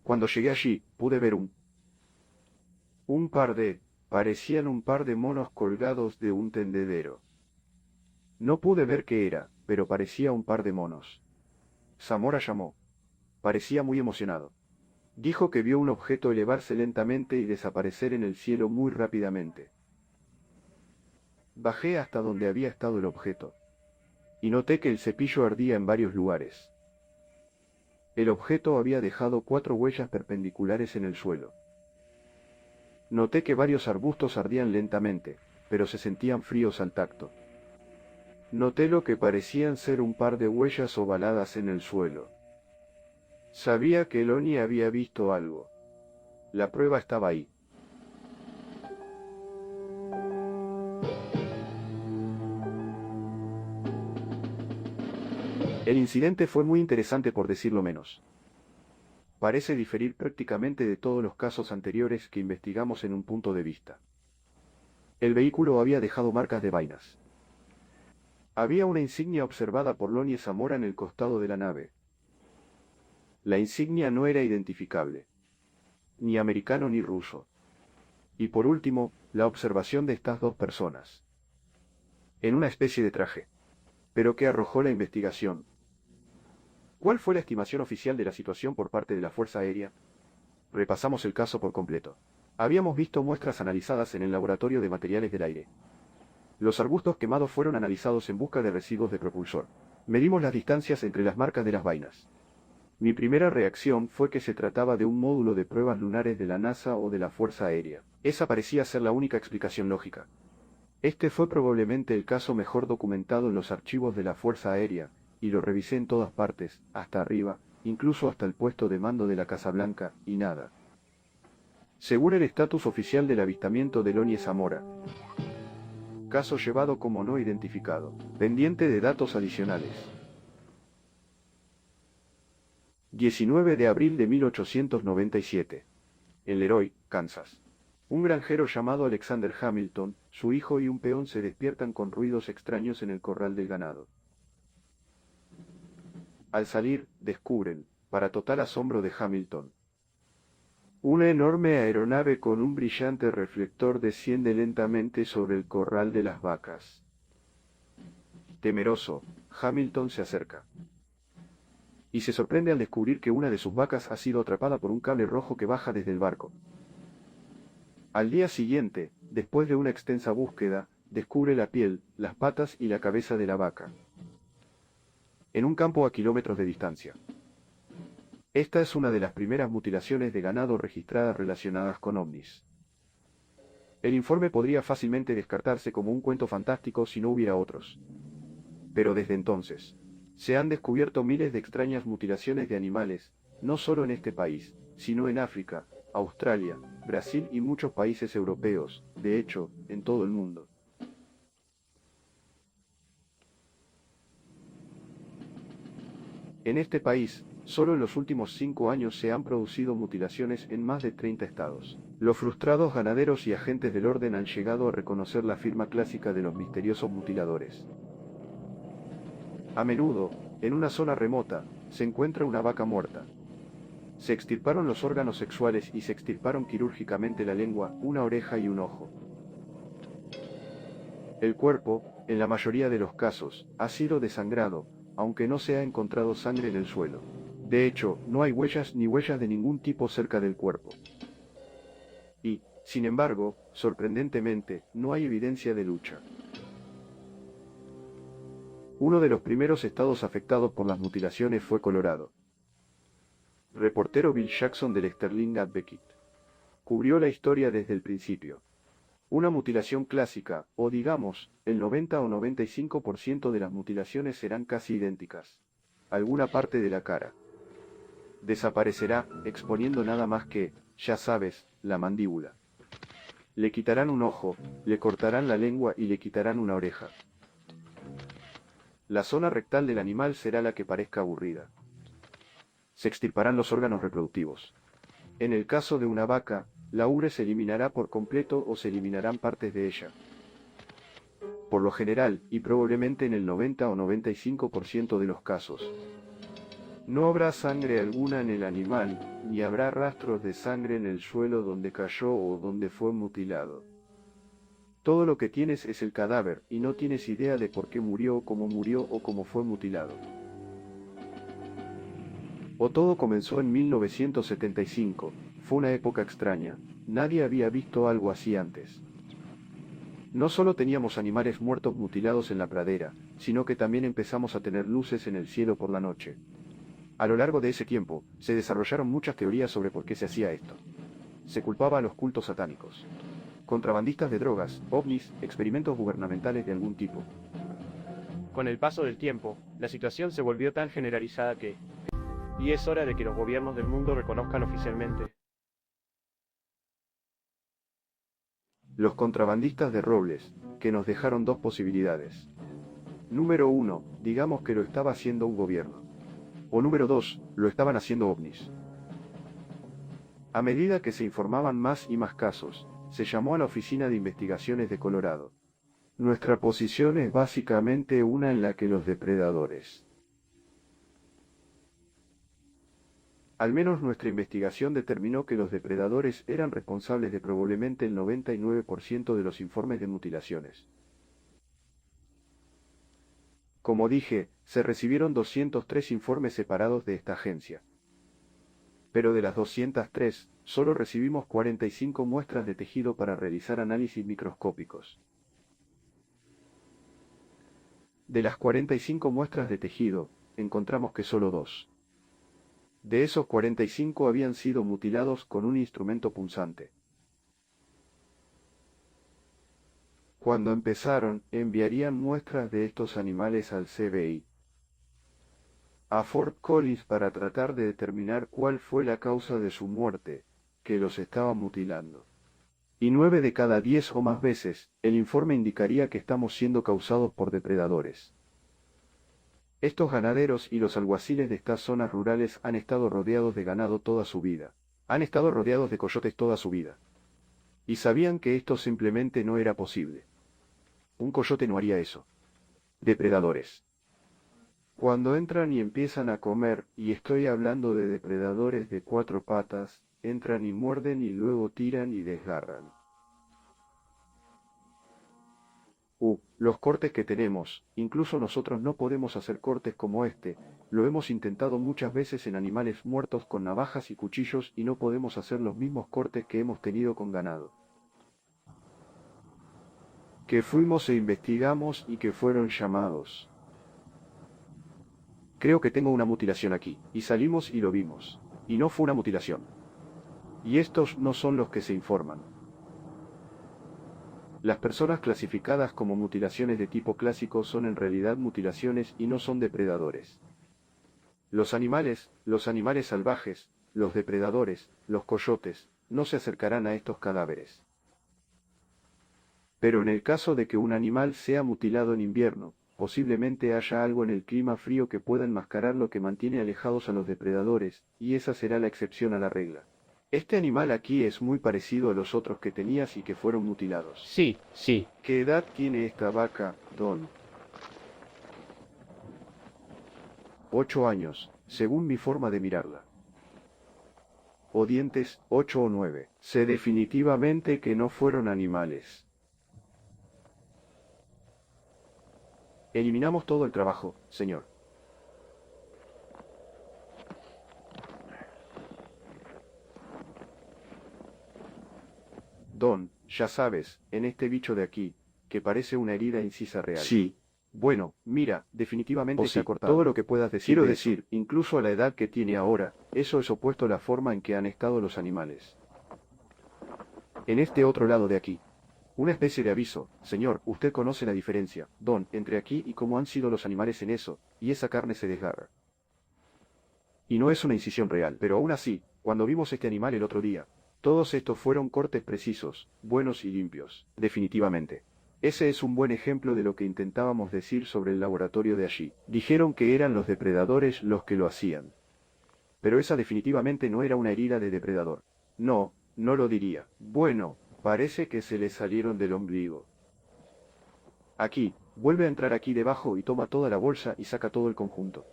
Cuando llegué allí, pude ver parecían un par de monos colgados de un tendedero. No pude ver qué era, pero parecía un par de monos. Zamora llamó. Parecía muy emocionado. Dijo que vio un objeto elevarse lentamente y desaparecer en el cielo muy rápidamente. Bajé hasta donde había estado el objeto. Y noté que el cepillo ardía en varios lugares. El objeto había dejado 4 huellas perpendiculares en el suelo. Noté que varios arbustos ardían lentamente, pero se sentían fríos al tacto. Noté lo que parecían ser un par de huellas ovaladas en el suelo. Sabía que Lonnie había visto algo. La prueba estaba ahí. El incidente fue muy interesante por decirlo menos. Parece diferir prácticamente de todos los casos anteriores que investigamos en un punto de vista. El vehículo había dejado marcas de vainas. Había una insignia observada por Lonnie Zamora en el costado de la nave. La insignia no era identificable, ni americano ni ruso. Y por último, la observación de estas 2 personas. En una especie de traje. Pero ¿qué arrojó la investigación? ¿Cuál fue la estimación oficial de la situación por parte de la Fuerza Aérea? Repasamos el caso por completo. Habíamos visto muestras analizadas en el laboratorio de materiales del aire. Los arbustos quemados fueron analizados en busca de residuos de propulsor. Medimos las distancias entre las marcas de las vainas. Mi primera reacción fue que se trataba de un módulo de pruebas lunares de la NASA o de la Fuerza Aérea. Esa parecía ser la única explicación lógica. Este fue probablemente el caso mejor documentado en los archivos de la Fuerza Aérea, y lo revisé en todas partes, hasta arriba, incluso hasta el puesto de mando de la Casa Blanca, y nada. Según el estatus oficial del avistamiento de Loni Zamora, caso llevado como no identificado, pendiente de datos adicionales. 19 de abril de 1897. En Leroy, Kansas. Un granjero llamado Alexander Hamilton, su hijo y un peón se despiertan con ruidos extraños en el corral del ganado. Al salir, descubren, para total asombro de Hamilton, una enorme aeronave con un brillante reflector desciende lentamente sobre el corral de las vacas. Temeroso, Hamilton se acerca. Y se sorprende al descubrir que una de sus vacas ha sido atrapada por un cable rojo que baja desde el barco. Al día siguiente, después de una extensa búsqueda, descubre la piel, las patas y la cabeza de la vaca, en un campo a kilómetros de distancia. Esta es una de las primeras mutilaciones de ganado registradas relacionadas con ovnis. El informe podría fácilmente descartarse como un cuento fantástico si no hubiera otros. Pero desde entonces, se han descubierto miles de extrañas mutilaciones de animales, no solo en este país, sino en África, Australia, Brasil y muchos países europeos, de hecho, en todo el mundo. En este país, solo en los últimos 5 años se han producido mutilaciones en más de 30 estados. Los frustrados ganaderos y agentes del orden han llegado a reconocer la firma clásica de los misteriosos mutiladores. A menudo, en una zona remota, se encuentra una vaca muerta. Se extirparon los órganos sexuales y se extirparon quirúrgicamente la lengua, una oreja y un ojo. El cuerpo, en la mayoría de los casos, ha sido desangrado, aunque no se ha encontrado sangre en el suelo. De hecho, no hay huellas ni huellas de ningún tipo cerca del cuerpo. Y, sin embargo, sorprendentemente, no hay evidencia de lucha. Uno de los primeros estados afectados por las mutilaciones fue Colorado. Reportero Bill Jackson del Sterling Advocate cubrió la historia desde el principio. Una mutilación clásica, o digamos, el 90 o 95% de las mutilaciones serán casi idénticas. Alguna parte de la cara desaparecerá, exponiendo nada más que, ya sabes, la mandíbula. Le quitarán un ojo, le cortarán la lengua y le quitarán una oreja. La zona rectal del animal será la que parezca aburrida. Se extirparán los órganos reproductivos. En el caso de una vaca, la ubre se eliminará por completo o se eliminarán partes de ella. Por lo general, y probablemente en el 90 o 95% de los casos, no habrá sangre alguna en el animal, ni habrá rastros de sangre en el suelo donde cayó o donde fue mutilado. Todo lo que tienes es el cadáver, y no tienes idea de por qué murió o cómo fue mutilado. O todo comenzó en 1975, fue una época extraña, nadie había visto algo así antes. No solo teníamos animales muertos mutilados en la pradera, sino que también empezamos a tener luces en el cielo por la noche. A lo largo de ese tiempo, se desarrollaron muchas teorías sobre por qué se hacía esto. Se culpaba a los cultos satánicos, contrabandistas de drogas, ovnis, experimentos gubernamentales de algún tipo. Con el paso del tiempo, la situación se volvió tan generalizada que... Y es hora de que los gobiernos del mundo reconozcan oficialmente. Los contrabandistas de robles, que nos dejaron dos posibilidades. Número 1, digamos que lo estaba haciendo un gobierno. O número 2, lo estaban haciendo ovnis. A medida que se informaban más y más casos, se llamó a la Oficina de Investigaciones de Colorado. Nuestra posición es básicamente una en la que los depredadores. Al menos nuestra investigación determinó que los depredadores eran responsables de probablemente el 99% de los informes de mutilaciones. Como dije, se recibieron 203 informes separados de esta agencia. Pero de las 203, solo recibimos 45 muestras de tejido para realizar análisis microscópicos. De las 45 muestras de tejido, encontramos que solo 2 de esos 45 habían sido mutilados con un instrumento punzante. Cuando empezaron, enviarían muestras de estos animales al CBI, a Fort Collins, para tratar de determinar cuál fue la causa de su muerte, que los estaba mutilando. Y 9 de cada 10 o más veces, el informe indicaría que estamos siendo causados por depredadores. Estos ganaderos y los alguaciles de estas zonas rurales han estado rodeados de ganado toda su vida. Han estado rodeados de coyotes toda su vida. Y sabían que esto simplemente no era posible. Un coyote no haría eso. Depredadores. Cuando entran y empiezan a comer, y estoy hablando de depredadores de 4 patas, entran y muerden y luego tiran y desgarran. Los cortes que tenemos, incluso nosotros no podemos hacer cortes como este, lo hemos intentado muchas veces en animales muertos con navajas y cuchillos y no podemos hacer los mismos cortes que hemos tenido con ganado. Que fuimos e investigamos y que fueron llamados. Creo que tengo una mutilación aquí, y salimos y lo vimos. Y no fue una mutilación. Y estos no son los que se informan. Las personas clasificadas como mutilaciones de tipo clásico son en realidad mutilaciones y no son depredadores. Los animales salvajes, los depredadores, los coyotes, no se acercarán a estos cadáveres. Pero en el caso de que un animal sea mutilado en invierno, posiblemente haya algo en el clima frío que pueda enmascarar lo que mantiene alejados a los depredadores, y esa será la excepción a la regla. Este animal aquí es muy parecido a los otros que tenías y que fueron mutilados. Sí, sí. ¿Qué edad tiene esta vaca, Don? 8 años, según mi forma de mirarla. O dientes, 8 o 9. Sé definitivamente que no fueron animales. Eliminamos todo el trabajo, señor. Don, ya sabes, en este bicho de aquí, que parece una herida incisa real. Sí. Bueno, mira, definitivamente se ha cortado. Todo lo que puedas decir. Quiero decir, incluso a la edad que tiene ahora, eso es opuesto a la forma en que han estado los animales. En este otro lado de aquí. Una especie de aviso, señor, usted conoce la diferencia, Don, entre aquí y cómo han sido los animales en eso, y esa carne se desgarra. Y no es una incisión real, pero aún así, cuando vimos este animal el otro día, todos estos fueron cortes precisos, buenos y limpios, definitivamente. Ese es un buen ejemplo de lo que intentábamos decir sobre el laboratorio de allí. Dijeron que eran los depredadores los que lo hacían. Pero esa definitivamente no era una herida de depredador. No, no lo diría. Bueno, parece que se le salieron del ombligo. Aquí, vuelve a entrar aquí debajo y toma toda la bolsa y saca todo el conjunto.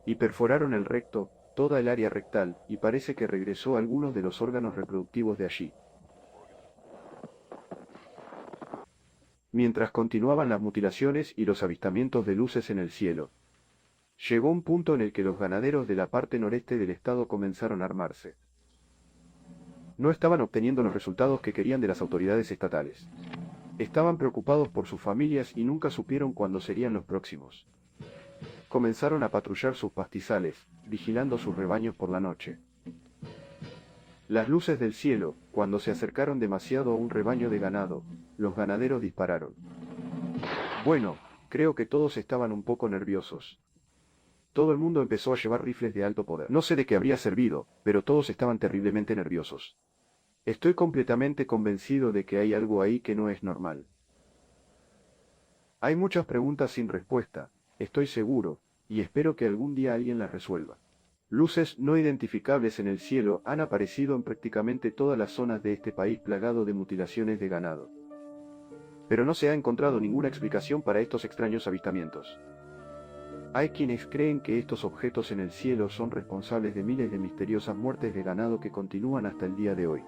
Y perforaron el recto, toda el área rectal, y parece que regresó algunos de los órganos reproductivos de allí. Mientras continuaban las mutilaciones y los avistamientos de luces en el cielo, llegó un punto en el que los ganaderos de la parte noreste del estado comenzaron a armarse. No estaban obteniendo los resultados que querían de las autoridades estatales. Estaban preocupados por sus familias y nunca supieron cuándo serían los próximos. Comenzaron a patrullar sus pastizales, vigilando sus rebaños por la noche. Las luces del cielo, cuando se acercaron demasiado a un rebaño de ganado, los ganaderos dispararon. Bueno, creo que todos estaban un poco nerviosos. Todo el mundo empezó a llevar rifles de alto poder. No sé de qué habría servido, pero todos estaban terriblemente nerviosos. Estoy completamente convencido de que hay algo ahí que no es normal. Hay muchas preguntas sin respuesta, estoy seguro, y espero que algún día alguien las resuelva. Luces no identificables en el cielo han aparecido en prácticamente todas las zonas de este país plagado de mutilaciones de ganado. Pero no se ha encontrado ninguna explicación para estos extraños avistamientos. Hay quienes creen que estos objetos en el cielo son responsables de miles de misteriosas muertes de ganado que continúan hasta el día de hoy.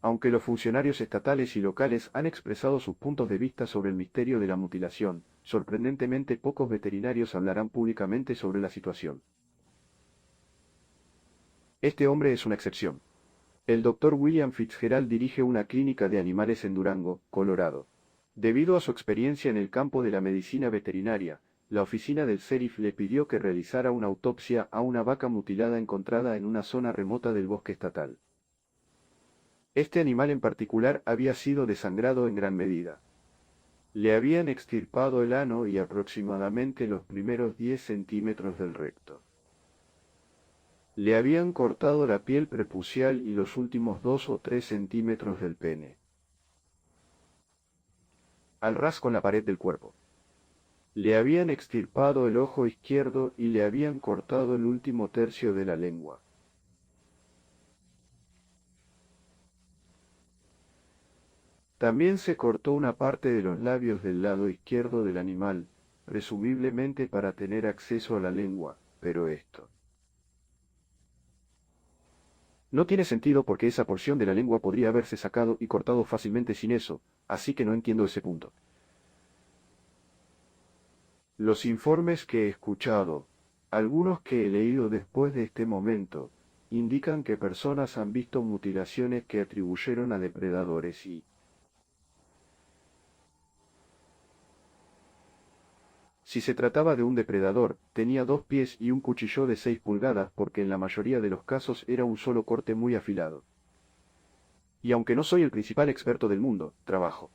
Aunque los funcionarios estatales y locales han expresado sus puntos de vista sobre el misterio de la mutilación, sorprendentemente pocos veterinarios hablarán públicamente sobre la situación. Este hombre es una excepción. El Dr. William Fitzgerald dirige una clínica de animales en Durango, Colorado. Debido a su experiencia en el campo de la medicina veterinaria, la oficina del sheriff le pidió que realizara una autopsia a una vaca mutilada encontrada en una zona remota del bosque estatal. Este animal en particular había sido desangrado en gran medida. Le habían extirpado el ano y aproximadamente los primeros 10 centímetros del recto. Le habían cortado la piel prepucial y los últimos 2 o 3 centímetros del pene. Al ras con la pared del cuerpo. Le habían extirpado el ojo izquierdo y le habían cortado el último tercio de la lengua. También se cortó una parte de los labios del lado izquierdo del animal, presumiblemente para tener acceso a la lengua, pero esto no tiene sentido porque esa porción de la lengua podría haberse sacado y cortado fácilmente sin eso, así que no entiendo ese punto. Los informes que he escuchado, algunos que he leído después de este momento, indican que personas han visto mutilaciones que atribuyeron a depredadores y si se trataba de un depredador, tenía 2 pies y un cuchillo de 6 pulgadas porque en la mayoría de los casos era un solo corte muy afilado. Y aunque no soy el principal experto del mundo, trabajo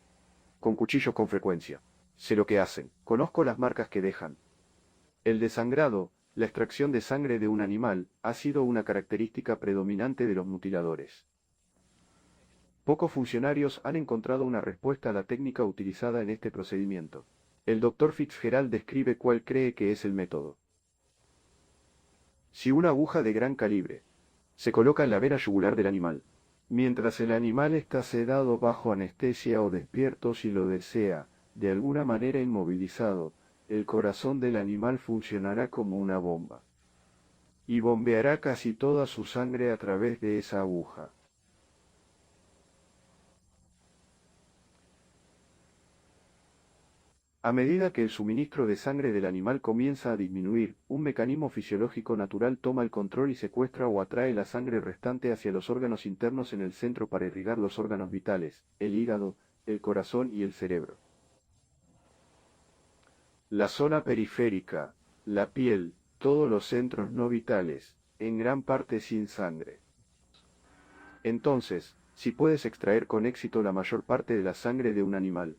con cuchillos con frecuencia. Sé lo que hacen, conozco las marcas que dejan. El desangrado, la extracción de sangre de un animal, ha sido una característica predominante de los mutiladores. Pocos funcionarios han encontrado una respuesta a la técnica utilizada en este procedimiento. El Dr. Fitzgerald describe cuál cree que es el método. Si una aguja de gran calibre se coloca en la vena yugular del animal, mientras el animal está sedado bajo anestesia o despierto si lo desea, de alguna manera inmovilizado, el corazón del animal funcionará como una bomba. Y bombeará casi toda su sangre a través de esa aguja. A medida que el suministro de sangre del animal comienza a disminuir, un mecanismo fisiológico natural toma el control y secuestra o atrae la sangre restante hacia los órganos internos en el centro para irrigar los órganos vitales, el hígado, el corazón y el cerebro. La zona periférica, la piel, todos los centros no vitales, en gran parte sin sangre. Entonces, si puedes extraer con éxito la mayor parte de la sangre de un animal,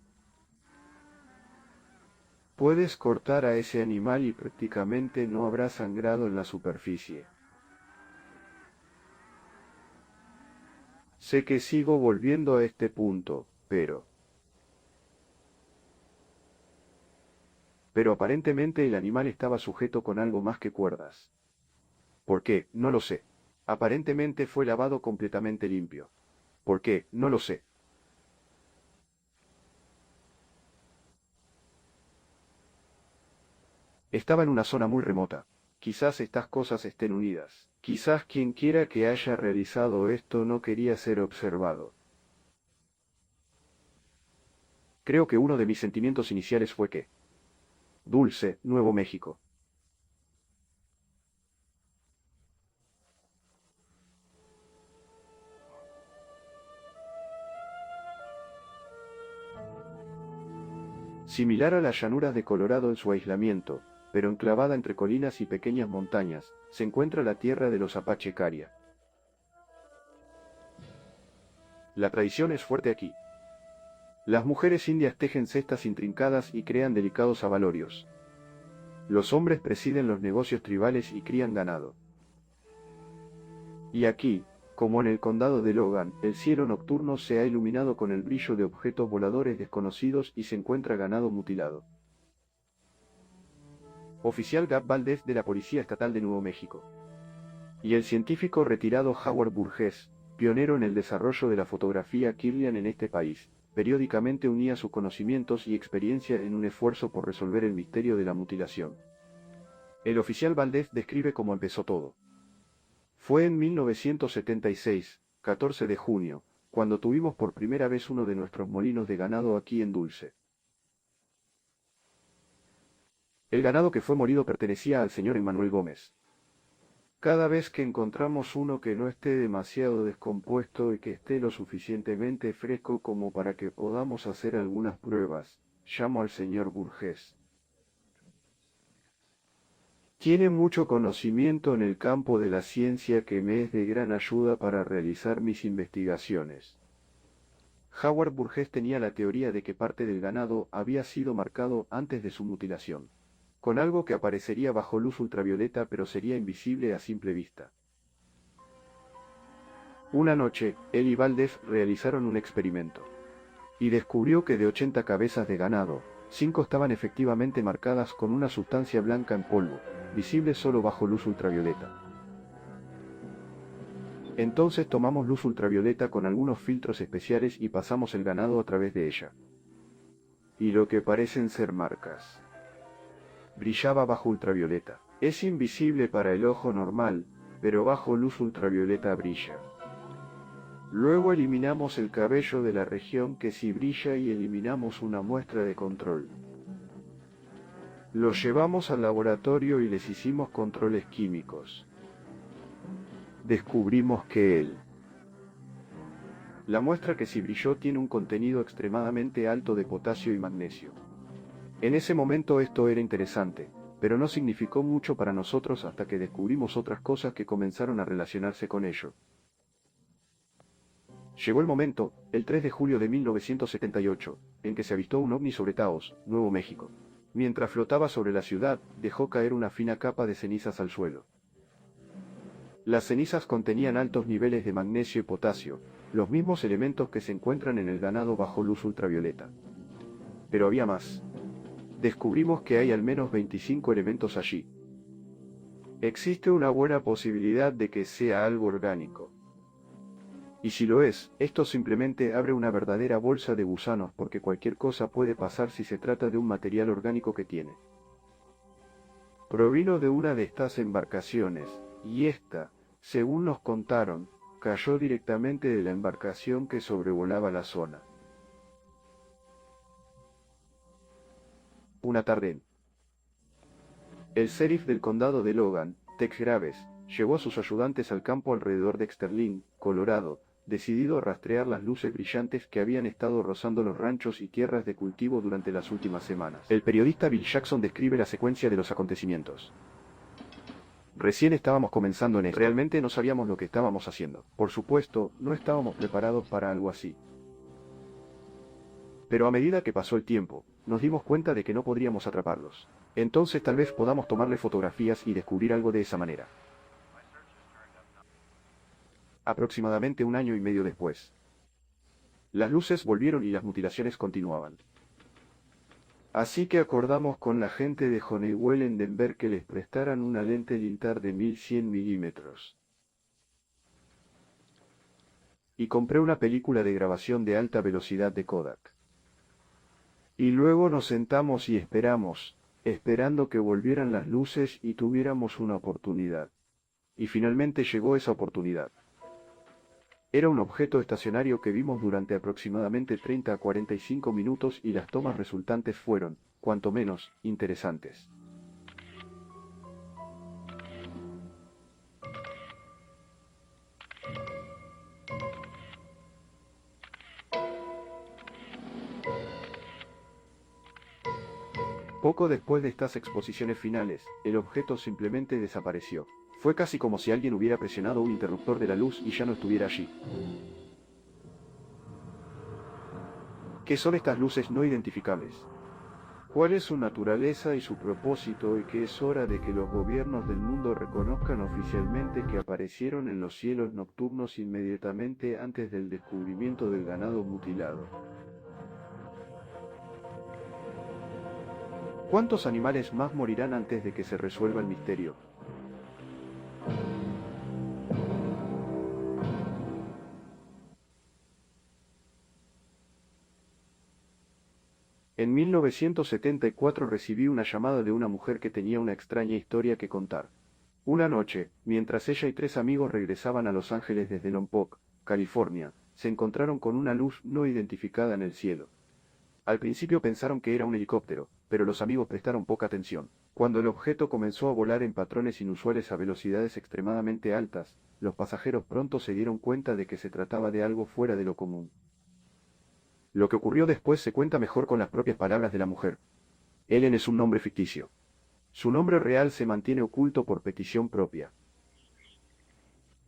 puedes cortar a ese animal y prácticamente no habrá sangrado en la superficie. Sé que sigo volviendo a este punto, pero aparentemente el animal estaba sujeto con algo más que cuerdas. ¿Por qué? No lo sé. Aparentemente fue lavado completamente limpio. ¿Por qué? No lo sé. Estaba en una zona muy remota. Quizás estas cosas estén unidas. Quizás quien quiera que haya realizado esto no quería ser observado. Creo que uno de mis sentimientos iniciales fue que Dulce, Nuevo México. Similar a las llanuras de Colorado en su aislamiento, pero enclavada entre colinas y pequeñas montañas, se encuentra la tierra de los Apache Caria. La tradición es fuerte aquí. Las mujeres indias tejen cestas intrincadas y crean delicados abalorios. Los hombres presiden los negocios tribales y crían ganado. Y aquí, como en el condado de Logan, el cielo nocturno se ha iluminado con el brillo de objetos voladores desconocidos y se encuentra ganado mutilado. Oficial Gab Valdez de la Policía Estatal de Nuevo México. Y el científico retirado Howard Burgess, pionero en el desarrollo de la fotografía Kirlian en este país, periódicamente unía sus conocimientos y experiencia en un esfuerzo por resolver el misterio de la mutilación. El oficial Valdez describe cómo empezó todo. Fue en 1976, 14 de junio, cuando tuvimos por primera vez uno de nuestros molinos de ganado aquí en Dulce. El ganado que fue molido pertenecía al señor Emmanuel Gómez. Cada vez que encontramos uno que no esté demasiado descompuesto y que esté lo suficientemente fresco como para que podamos hacer algunas pruebas, llamo al señor Burgess. Tiene mucho conocimiento en el campo de la ciencia que me es de gran ayuda para realizar mis investigaciones. Howard Burgess tenía la teoría de que parte del ganado había sido marcado antes de su mutilación, con algo que aparecería bajo luz ultravioleta pero sería invisible a simple vista. Una noche, él y Valdez realizaron un experimento, y descubrió que de 80 cabezas de ganado, 5 estaban efectivamente marcadas con una sustancia blanca en polvo, visible solo bajo luz ultravioleta. Entonces tomamos luz ultravioleta con algunos filtros especiales y pasamos el ganado a través de ella. Y lo que parecen ser marcas brillaba bajo ultravioleta. Es invisible para el ojo normal, pero bajo luz ultravioleta brilla. Luego eliminamos el cabello de la región que sí brilla y eliminamos una muestra de control. Los llevamos al laboratorio y les hicimos controles químicos. Descubrimos que la muestra que sí brilló tiene un contenido extremadamente alto de potasio y magnesio. En ese momento esto era interesante, pero no significó mucho para nosotros hasta que descubrimos otras cosas que comenzaron a relacionarse con ello. Llegó el momento, el 3 de julio de 1978, en que se avistó un ovni sobre Taos, Nuevo México. Mientras flotaba sobre la ciudad, dejó caer una fina capa de cenizas al suelo. Las cenizas contenían altos niveles de magnesio y potasio, los mismos elementos que se encuentran en el ganado bajo luz ultravioleta. Pero había más. Descubrimos que hay al menos 25 elementos allí. Existe una buena posibilidad de que sea algo orgánico. Y si lo es, esto simplemente abre una verdadera bolsa de gusanos porque cualquier cosa puede pasar si se trata de un material orgánico que tiene. Provino de una de estas embarcaciones, y esta, según nos contaron, cayó directamente de la embarcación que sobrevolaba la zona. Una tarde, el sheriff del condado de Logan, Tex Graves, llevó a sus ayudantes al campo alrededor de Sterling, Colorado, decidido a rastrear las luces brillantes que habían estado rozando los ranchos y tierras de cultivo durante las últimas semanas. El periodista Bill Jackson describe la secuencia de los acontecimientos. Recién estábamos comenzando en esto. Realmente no sabíamos lo que estábamos haciendo. Por supuesto, no estábamos preparados para algo así. Pero a medida que pasó el tiempo, nos dimos cuenta de que no podríamos atraparlos. Entonces tal vez podamos tomarle fotografías y descubrir algo de esa manera. Aproximadamente un año y medio después, las luces volvieron y las mutilaciones continuaban. Así que acordamos con la gente de Honeywell en Denver que les prestaran una lente Lintar de 1100 milímetros. Y compré una película de grabación de alta velocidad de Kodak. Y luego nos sentamos y esperamos, esperando que volvieran las luces y tuviéramos una oportunidad. Y finalmente llegó esa oportunidad. Era un objeto estacionario que vimos durante aproximadamente 30 a 45 minutos y las tomas resultantes fueron, cuanto menos, interesantes. Poco después de estas exposiciones finales, el objeto simplemente desapareció. Fue casi como si alguien hubiera presionado un interruptor de la luz y ya no estuviera allí. ¿Qué son estas luces no identificables? ¿Cuál es su naturaleza y su propósito y que es hora de que los gobiernos del mundo reconozcan oficialmente que aparecieron en los cielos nocturnos inmediatamente antes del descubrimiento del ganado mutilado? ¿Cuántos animales más morirán antes de que se resuelva el misterio? En 1974 recibí una llamada de una mujer que tenía una extraña historia que contar. Una noche, mientras ella y 3 amigos regresaban a Los Ángeles desde Lompoc, California, se encontraron con una luz no identificada en el cielo. Al principio pensaron que era un helicóptero, pero los amigos prestaron poca atención. Cuando el objeto comenzó a volar en patrones inusuales a velocidades extremadamente altas, los pasajeros pronto se dieron cuenta de que se trataba de algo fuera de lo común. Lo que ocurrió después se cuenta mejor con las propias palabras de la mujer. Ellen es un nombre ficticio. Su nombre real se mantiene oculto por petición propia.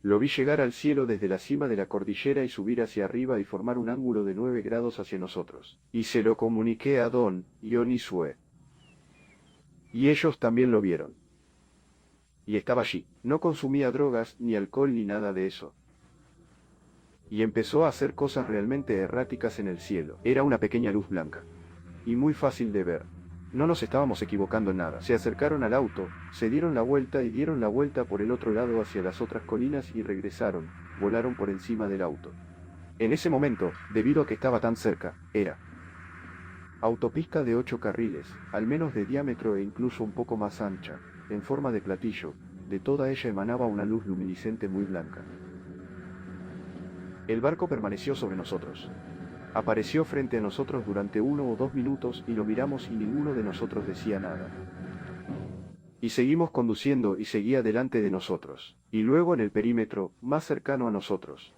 Lo vi llegar al cielo desde la cima de la cordillera y subir hacia arriba y formar un ángulo de 9 grados hacia nosotros. Y se lo comuniqué a Don, Ion y Sue. Y ellos también lo vieron. Y estaba allí. No consumía drogas, ni alcohol, ni nada de eso. Y empezó a hacer cosas realmente erráticas en el cielo. Era una pequeña luz blanca. Y muy fácil de ver. No nos estábamos equivocando en nada. Se acercaron al auto, se dieron la vuelta y dieron la vuelta por el otro lado hacia las otras colinas y regresaron, volaron por encima del auto. En ese momento, debido a que estaba tan cerca, era autopista de 8 carriles, al menos de diámetro e incluso un poco más ancha, en forma de platillo, de toda ella emanaba una luz luminiscente muy blanca. El barco permaneció sobre nosotros. Apareció frente a nosotros durante 1 o 2 minutos y lo miramos y ninguno de nosotros decía nada. Y seguimos conduciendo y seguía delante de nosotros. Y luego en el perímetro, más cercano a nosotros,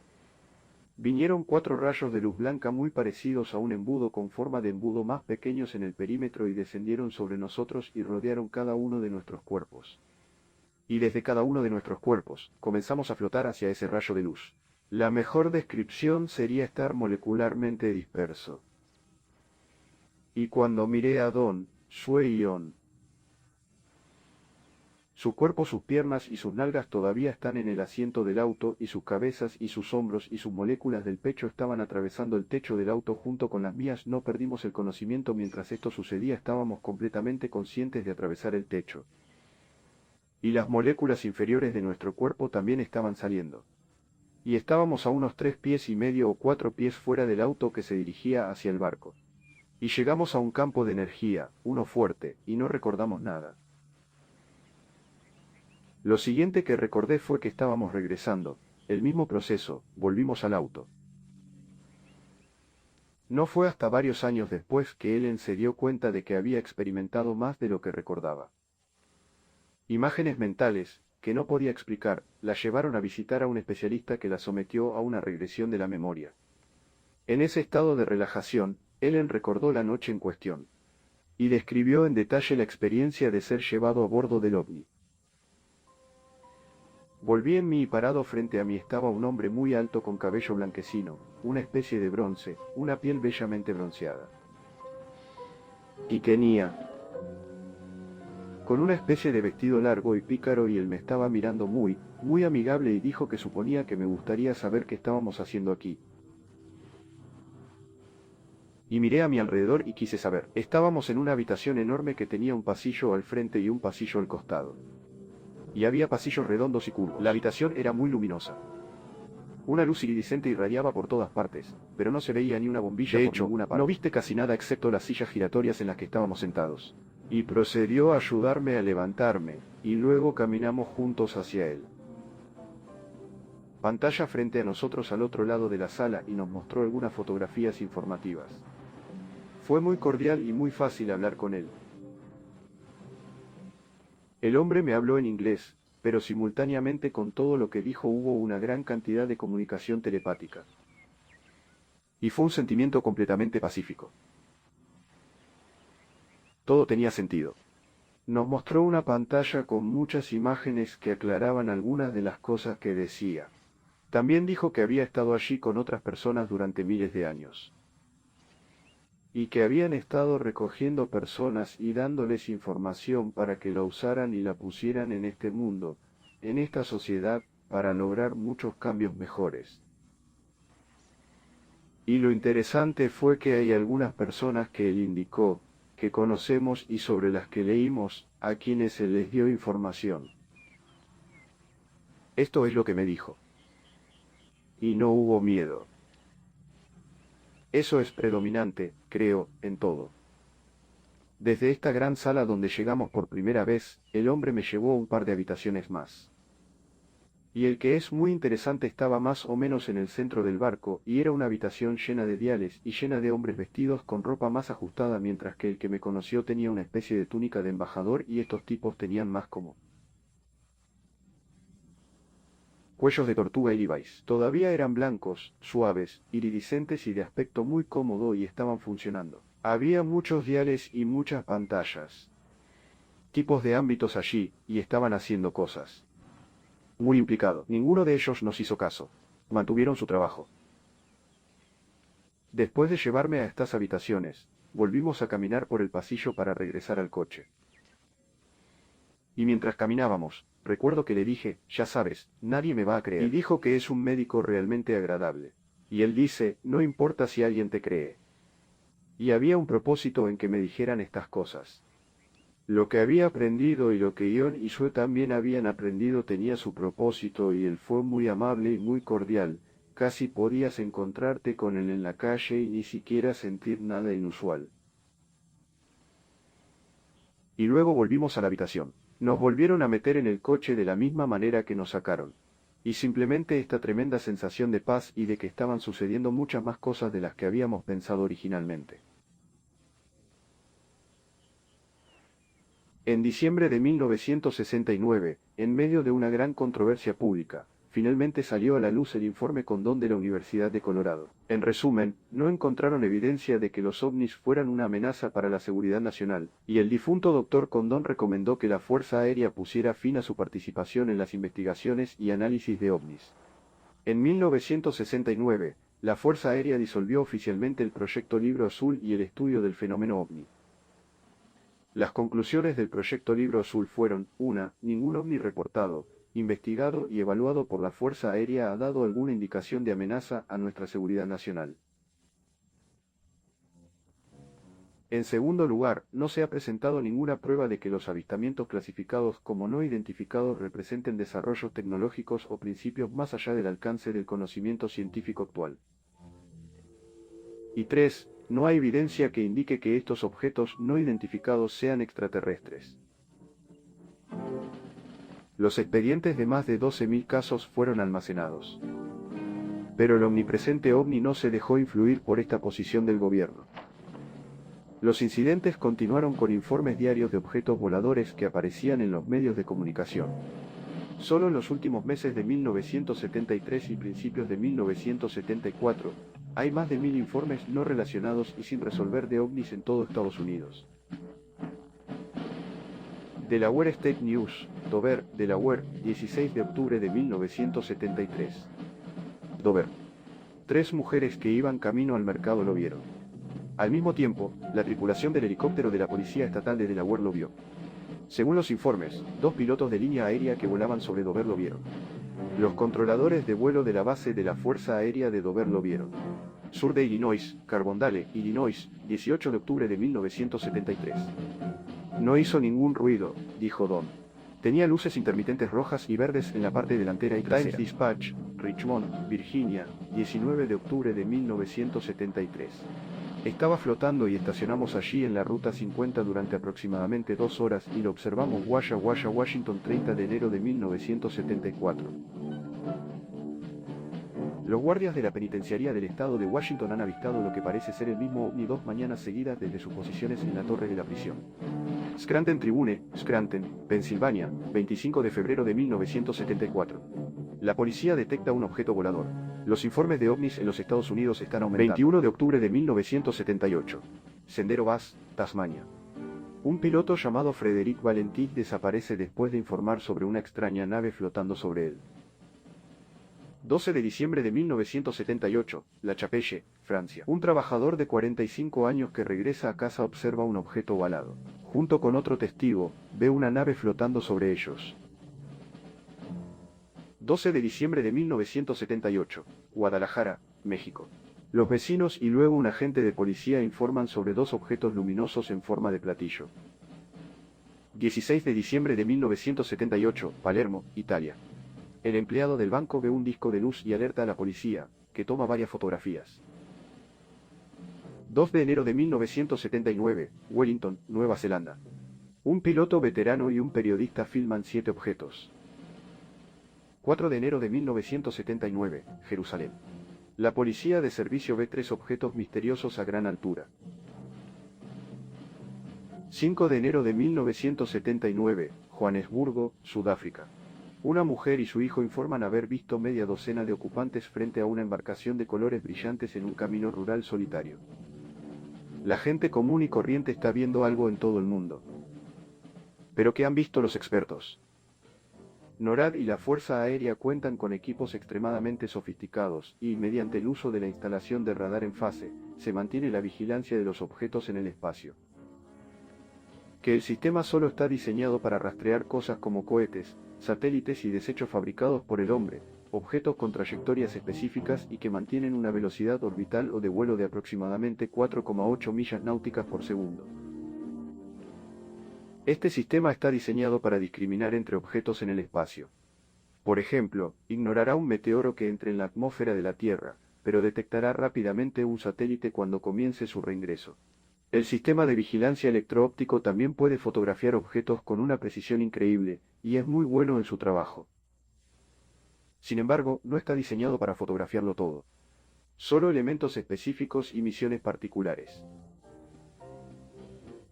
vinieron 4 rayos de luz blanca muy parecidos a un embudo con forma de embudo más pequeños en el perímetro y descendieron sobre nosotros y rodearon cada uno de nuestros cuerpos. Y desde cada uno de nuestros cuerpos, comenzamos a flotar hacia ese rayo de luz. La mejor descripción sería estar molecularmente disperso. Y cuando miré a Don, Sue y On, su cuerpo, sus piernas y sus nalgas todavía están en el asiento del auto y sus cabezas y sus hombros y sus moléculas del pecho estaban atravesando el techo del auto junto con las mías. No perdimos el conocimiento mientras esto sucedía, estábamos completamente conscientes de atravesar el techo. Y las moléculas inferiores de nuestro cuerpo también estaban saliendo. Y estábamos a unos 3 pies y medio o 4 pies fuera del auto que se dirigía hacia el barco. Y llegamos a un campo de energía, uno fuerte, y no recordamos nada. Lo siguiente que recordé fue que estábamos regresando, el mismo proceso, volvimos al auto. No fue hasta varios años después que Ellen se dio cuenta de que había experimentado más de lo que recordaba. Imágenes mentales, que no podía explicar, la llevaron a visitar a un especialista que la sometió a una regresión de la memoria. En ese estado de relajación, Ellen recordó la noche en cuestión. Y describió en detalle la experiencia de ser llevado a bordo del ovni. Volví en mí y parado frente a mí estaba un hombre muy alto con cabello blanquecino, una especie de bronce, una piel bellamente bronceada. Y tenía con una especie de vestido largo y pícaro y él me estaba mirando muy amigable y dijo que suponía que me gustaría saber qué estábamos haciendo aquí. Y miré a mi alrededor y quise saber. Estábamos en una habitación enorme que tenía un pasillo al frente y un pasillo al costado. Y había pasillos redondos y curvos. La habitación era muy luminosa. Una luz iridiscente irradiaba por todas partes, pero no se veía ni una bombilla por ninguna parte. No viste casi nada excepto las sillas giratorias en las que estábamos sentados. Y procedió a ayudarme a levantarme, y luego caminamos juntos hacia él. Pantalla frente a nosotros al otro lado de la sala y nos mostró algunas fotografías informativas. Fue muy cordial y muy fácil hablar con él. El hombre me habló en inglés, pero simultáneamente con todo lo que dijo hubo una gran cantidad de comunicación telepática. Y fue un sentimiento completamente pacífico. Todo tenía sentido. Nos mostró una pantalla con muchas imágenes que aclaraban algunas de las cosas que decía. También dijo que había estado allí con otras personas durante miles de años. Y que habían estado recogiendo personas y dándoles información para que la usaran y la pusieran en este mundo, en esta sociedad, para lograr muchos cambios mejores. Y lo interesante fue que hay algunas personas que él indicó, que conocemos y sobre las que leímos, a quienes se les dio información. Esto es lo que me dijo. Y no hubo miedo. Eso es predominante, creo, en todo. Desde esta gran sala donde llegamos por primera vez, el hombre me llevó a un par de habitaciones más. Y el que es muy interesante estaba más o menos en el centro del barco, y era una habitación llena de diales y llena de hombres vestidos con ropa más ajustada, mientras que el que me conoció tenía una especie de túnica de embajador y estos tipos tenían más como cuellos de tortuga y Levi's. Todavía eran blancos, suaves, iridiscentes y de aspecto muy cómodo y estaban funcionando. Había muchos diales y muchas pantallas. tipos de ámbitos allí, y estaban haciendo cosas. Muy implicado. Ninguno de ellos nos hizo caso. Mantuvieron su trabajo. Después de llevarme a estas habitaciones, volvimos a caminar por el pasillo para regresar al coche. Y mientras caminábamos, recuerdo que le dije, ya sabes, nadie me va a creer. Y dijo que es un médico realmente agradable. Y él dice, no importa si alguien te cree. Y había un propósito en que me dijeran estas cosas. Lo que había aprendido y lo que Ion y Sue también habían aprendido tenía su propósito y él fue muy amable y muy cordial. Casi podías encontrarte con él en la calle y ni siquiera sentir nada inusual. Y luego volvimos a la habitación. Nos volvieron a meter en el coche de la misma manera que nos sacaron. Y simplemente esta tremenda sensación de paz y de que estaban sucediendo muchas más cosas de las que habíamos pensado originalmente. En diciembre de 1969, en medio de una gran controversia pública, finalmente salió a la luz el informe Condon de la Universidad de Colorado. En resumen, no encontraron evidencia de que los ovnis fueran una amenaza para la seguridad nacional, y el difunto Dr. Condon recomendó que la Fuerza Aérea pusiera fin a su participación en las investigaciones y análisis de ovnis. En 1969, la Fuerza Aérea disolvió oficialmente el Proyecto Libro Azul y el estudio del fenómeno ovni. Las conclusiones del Proyecto Libro Azul fueron, 1. Ningún ovni reportado, investigado y evaluado por la Fuerza Aérea ha dado alguna indicación de amenaza a nuestra seguridad nacional. En segundo lugar, no se ha presentado ninguna prueba de que los avistamientos clasificados como no identificados representen desarrollos tecnológicos o principios más allá del alcance del conocimiento científico actual. Y 3. No hay evidencia que indique que estos objetos no identificados sean extraterrestres. Los expedientes de más de 12.000 casos fueron almacenados. Pero el omnipresente ovni no se dejó influir por esta posición del gobierno. Los incidentes continuaron con informes diarios de objetos voladores que aparecían en los medios de comunicación. Solo en los últimos meses de 1973 y principios de 1974, hay más de 1000 informes no relacionados y sin resolver de ovnis en todo Estados Unidos. Delaware State News, Dover, Delaware, 16 de octubre de 1973. Dover. 3 mujeres que iban camino al mercado lo vieron. Al mismo tiempo, la tripulación del helicóptero de la Policía Estatal de Delaware lo vio. Según los informes, 2 pilotos de línea aérea que volaban sobre Dover lo vieron. Los controladores de vuelo de la base de la Fuerza Aérea de Dover lo vieron. Sur de Illinois, Carbondale, Illinois, 18 de octubre de 1973. No hizo ningún ruido, dijo Don. Tenía luces intermitentes rojas y verdes en la parte delantera y trasera. Times Dispatch, Richmond, Virginia, 19 de octubre de 1973. Estaba flotando y estacionamos allí en la ruta 50 durante aproximadamente 2 horas y lo observamos Washington 30 de enero de 1974. Los guardias de la penitenciaría del estado de Washington han avistado lo que parece ser el mismo ovni 2 mañanas seguidas desde sus posiciones en la torre de la prisión. Scranton Tribune, Scranton, Pensilvania, 25 de febrero de 1974. La policía detecta un objeto volador. Los informes de ovnis en los Estados Unidos están aumentando. 21 de octubre de 1978. Sendero Bass, Tasmania. Un piloto llamado Frederic Valentí desaparece después de informar sobre una extraña nave flotando sobre él. 12 de diciembre de 1978, La Chapelle, Francia. Un trabajador de 45 años que regresa a casa observa un objeto ovalado. Junto con otro testigo, ve una nave flotando sobre ellos. 12 de diciembre de 1978, Guadalajara, México. Los vecinos y luego un agente de policía informan sobre 2 objetos luminosos en forma de platillo. 16 de diciembre de 1978, Palermo, Italia. El empleado del banco ve un disco de luz y alerta a la policía, que toma varias fotografías. 2 de enero de 1979, Wellington, Nueva Zelanda. Un piloto veterano y un periodista filman 7 objetos. 4 de enero de 1979, Jerusalén. La policía de servicio ve 3 objetos misteriosos a gran altura. 5 de enero de 1979, Johannesburgo, Sudáfrica. Una mujer y su hijo informan haber visto media docena de ocupantes frente a una embarcación de colores brillantes en un camino rural solitario. La gente común y corriente está viendo algo en todo el mundo. Pero ¿qué han visto los expertos? NORAD y la Fuerza Aérea cuentan con equipos extremadamente sofisticados, y mediante el uso de la instalación de radar en fase, se mantiene la vigilancia de los objetos en el espacio. Que el sistema solo está diseñado para rastrear cosas como cohetes, satélites y desechos fabricados por el hombre, objetos con trayectorias específicas y que mantienen una velocidad orbital o de vuelo de aproximadamente 4,8 millas náuticas por segundo. Este sistema está diseñado para discriminar entre objetos en el espacio. Por ejemplo, ignorará un meteoro que entre en la atmósfera de la Tierra, pero detectará rápidamente un satélite cuando comience su reingreso. El sistema de vigilancia electro-óptico también puede fotografiar objetos con una precisión increíble, y es muy bueno en su trabajo. Sin embargo, no está diseñado para fotografiarlo todo. Solo elementos específicos y misiones particulares.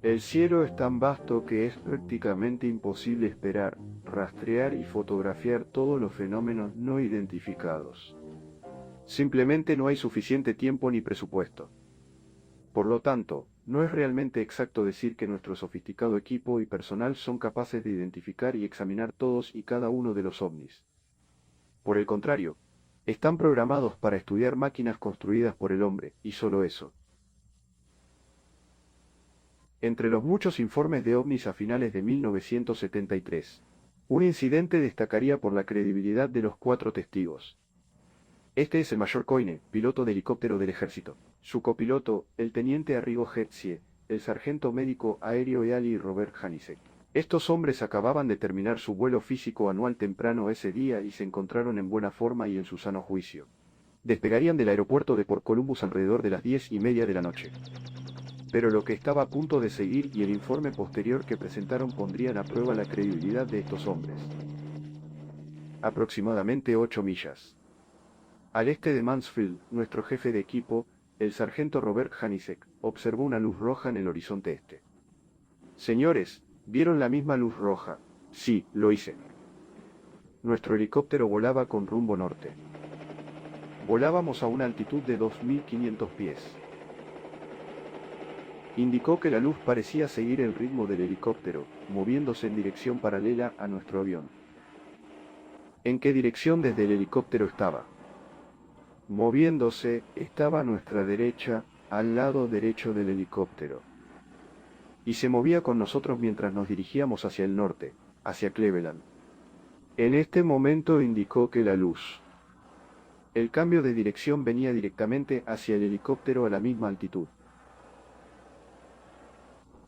El cielo es tan vasto que es prácticamente imposible esperar, rastrear y fotografiar todos los fenómenos no identificados. Simplemente no hay suficiente tiempo ni presupuesto. Por lo tanto, no es realmente exacto decir que nuestro sofisticado equipo y personal son capaces de identificar y examinar todos y cada uno de los ovnis. Por el contrario, están programados para estudiar máquinas construidas por el hombre, y solo eso. Entre los muchos informes de ovnis a finales de 1973, un incidente destacaría por la credibilidad de los 4 testigos. Este es el Mayor Coyne, piloto de helicóptero del ejército, su copiloto, el teniente Arrigo Hetzie, el sargento médico aéreo Eali y Robert Hanisek. Estos hombres acababan de terminar su vuelo físico anual temprano ese día y se encontraron en buena forma y en su sano juicio. Despegarían del aeropuerto de Port Columbus alrededor de las 10:30 de la noche. Pero lo que estaba a punto de seguir y el informe posterior que presentaron pondrían a prueba la credibilidad de estos hombres. Aproximadamente 8 millas. Al este de Mansfield, nuestro jefe de equipo, el sargento Robert Hanisek, observó una luz roja en el horizonte este. Señores, ¿vieron la misma luz roja? Sí, lo hice. Nuestro helicóptero volaba con rumbo norte. Volábamos a una altitud de 2.500 pies. Indicó que la luz parecía seguir el ritmo del helicóptero, moviéndose en dirección paralela a nuestro avión. ¿En qué dirección desde el helicóptero estaba? Moviéndose, estaba a nuestra derecha, al lado derecho del helicóptero. Y se movía con nosotros mientras nos dirigíamos hacia el norte, hacia Cleveland. En este momento indicó que la luz. El cambio de dirección venía directamente hacia el helicóptero a la misma altitud.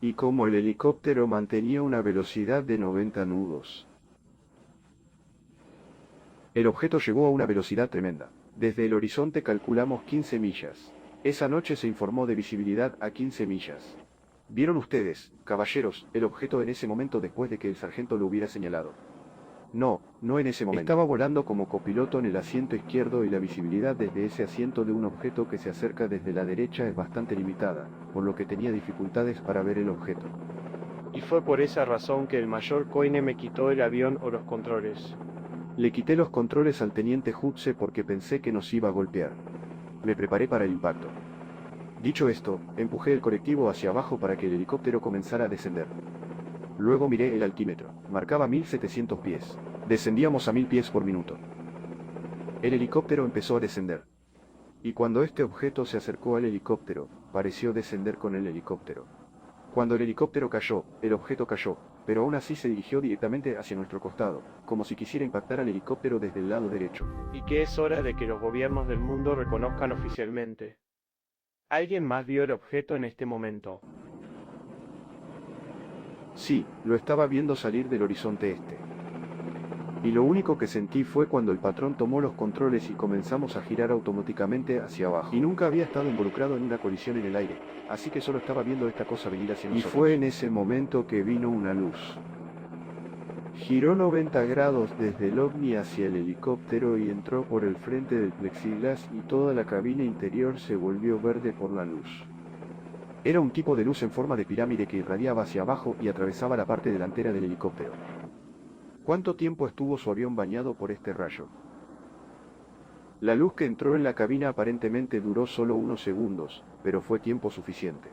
Y como el helicóptero mantenía una velocidad de 90 nudos. El objeto llegó a una velocidad tremenda. Desde el horizonte calculamos 15 millas. Esa noche se informó de visibilidad a 15 millas. ¿Vieron ustedes, caballeros, el objeto en ese momento después de que el sargento lo hubiera señalado? No, no en ese momento. Estaba volando como copiloto en el asiento izquierdo y la visibilidad desde ese asiento de un objeto que se acerca desde la derecha es bastante limitada, por lo que tenía dificultades para ver el objeto. Y fue por esa razón que el Mayor Coyne me quitó el avión o los controles. Le quité los controles al teniente Hutze porque pensé que nos iba a golpear. Me preparé para el impacto. Dicho esto, empujé el colectivo hacia abajo para que el helicóptero comenzara a descender. Luego miré el altímetro. Marcaba 1.700 pies. Descendíamos a 1.000 pies por minuto. El helicóptero empezó a descender. Y cuando este objeto se acercó al helicóptero, pareció descender con el helicóptero. Cuando el helicóptero cayó, el objeto cayó, pero aún así se dirigió directamente hacia nuestro costado, como si quisiera impactar al helicóptero desde el lado derecho. Y que es hora de que los gobiernos del mundo reconozcan oficialmente. ¿Alguien más vio el objeto en este momento? Sí, lo estaba viendo salir del horizonte este. Y lo único que sentí fue cuando el patrón tomó los controles y comenzamos a girar automáticamente hacia abajo. Y nunca había estado involucrado en una colisión en el aire, así que solo estaba viendo esta cosa venir hacia nosotros. Y fue en ese momento que vino una luz. Giró 90 grados desde el ovni hacia el helicóptero y entró por el frente del plexiglas y toda la cabina interior se volvió verde por la luz. Era un tipo de luz en forma de pirámide que irradiaba hacia abajo y atravesaba la parte delantera del helicóptero. ¿Cuánto tiempo estuvo su avión bañado por este rayo? La luz que entró en la cabina aparentemente duró solo unos segundos, pero fue tiempo suficiente.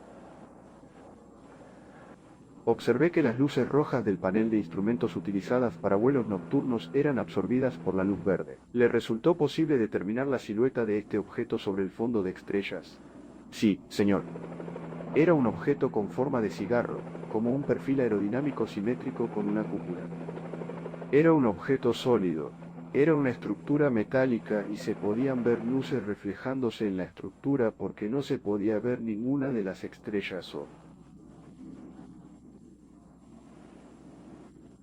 Observé que las luces rojas del panel de instrumentos utilizadas para vuelos nocturnos eran absorbidas por la luz verde. ¿Le resultó posible determinar la silueta de este objeto sobre el fondo de estrellas? Sí, señor. Era un objeto con forma de cigarro, como un perfil aerodinámico simétrico con una cúpula. Era un objeto sólido. Era una estructura metálica y se podían ver luces reflejándose en la estructura porque no se podía ver ninguna de las estrellas o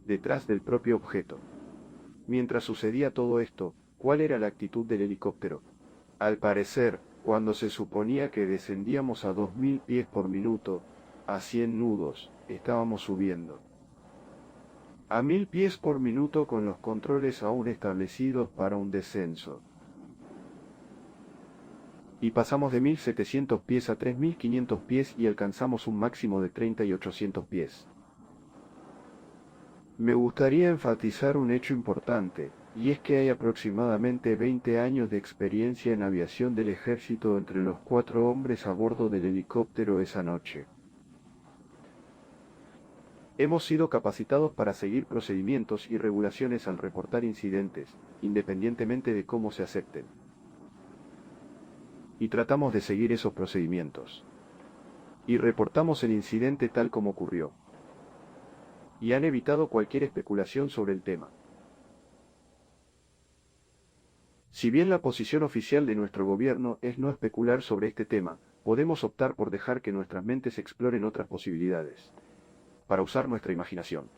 detrás del propio objeto. Mientras sucedía todo esto, ¿cuál era la actitud del helicóptero? Al parecer, cuando se suponía que descendíamos a 2000 pies por minuto, a 100 nudos, estábamos subiendo a 1000 pies por minuto con los controles aún establecidos para un descenso. Y pasamos de 1700 pies a 3500 pies y alcanzamos un máximo de 3800 pies. Me gustaría enfatizar un hecho importante, y es que hay aproximadamente 20 años de experiencia en aviación del ejército entre los 4 hombres a bordo del helicóptero esa noche. Hemos sido capacitados para seguir procedimientos y regulaciones al reportar incidentes, independientemente de cómo se acepten. Y tratamos de seguir esos procedimientos. Y reportamos el incidente tal como ocurrió. Y han evitado cualquier especulación sobre el tema. Si bien la posición oficial de nuestro gobierno es no especular sobre este tema, podemos optar por dejar que nuestras mentes exploren otras posibilidades, para usar nuestra imaginación.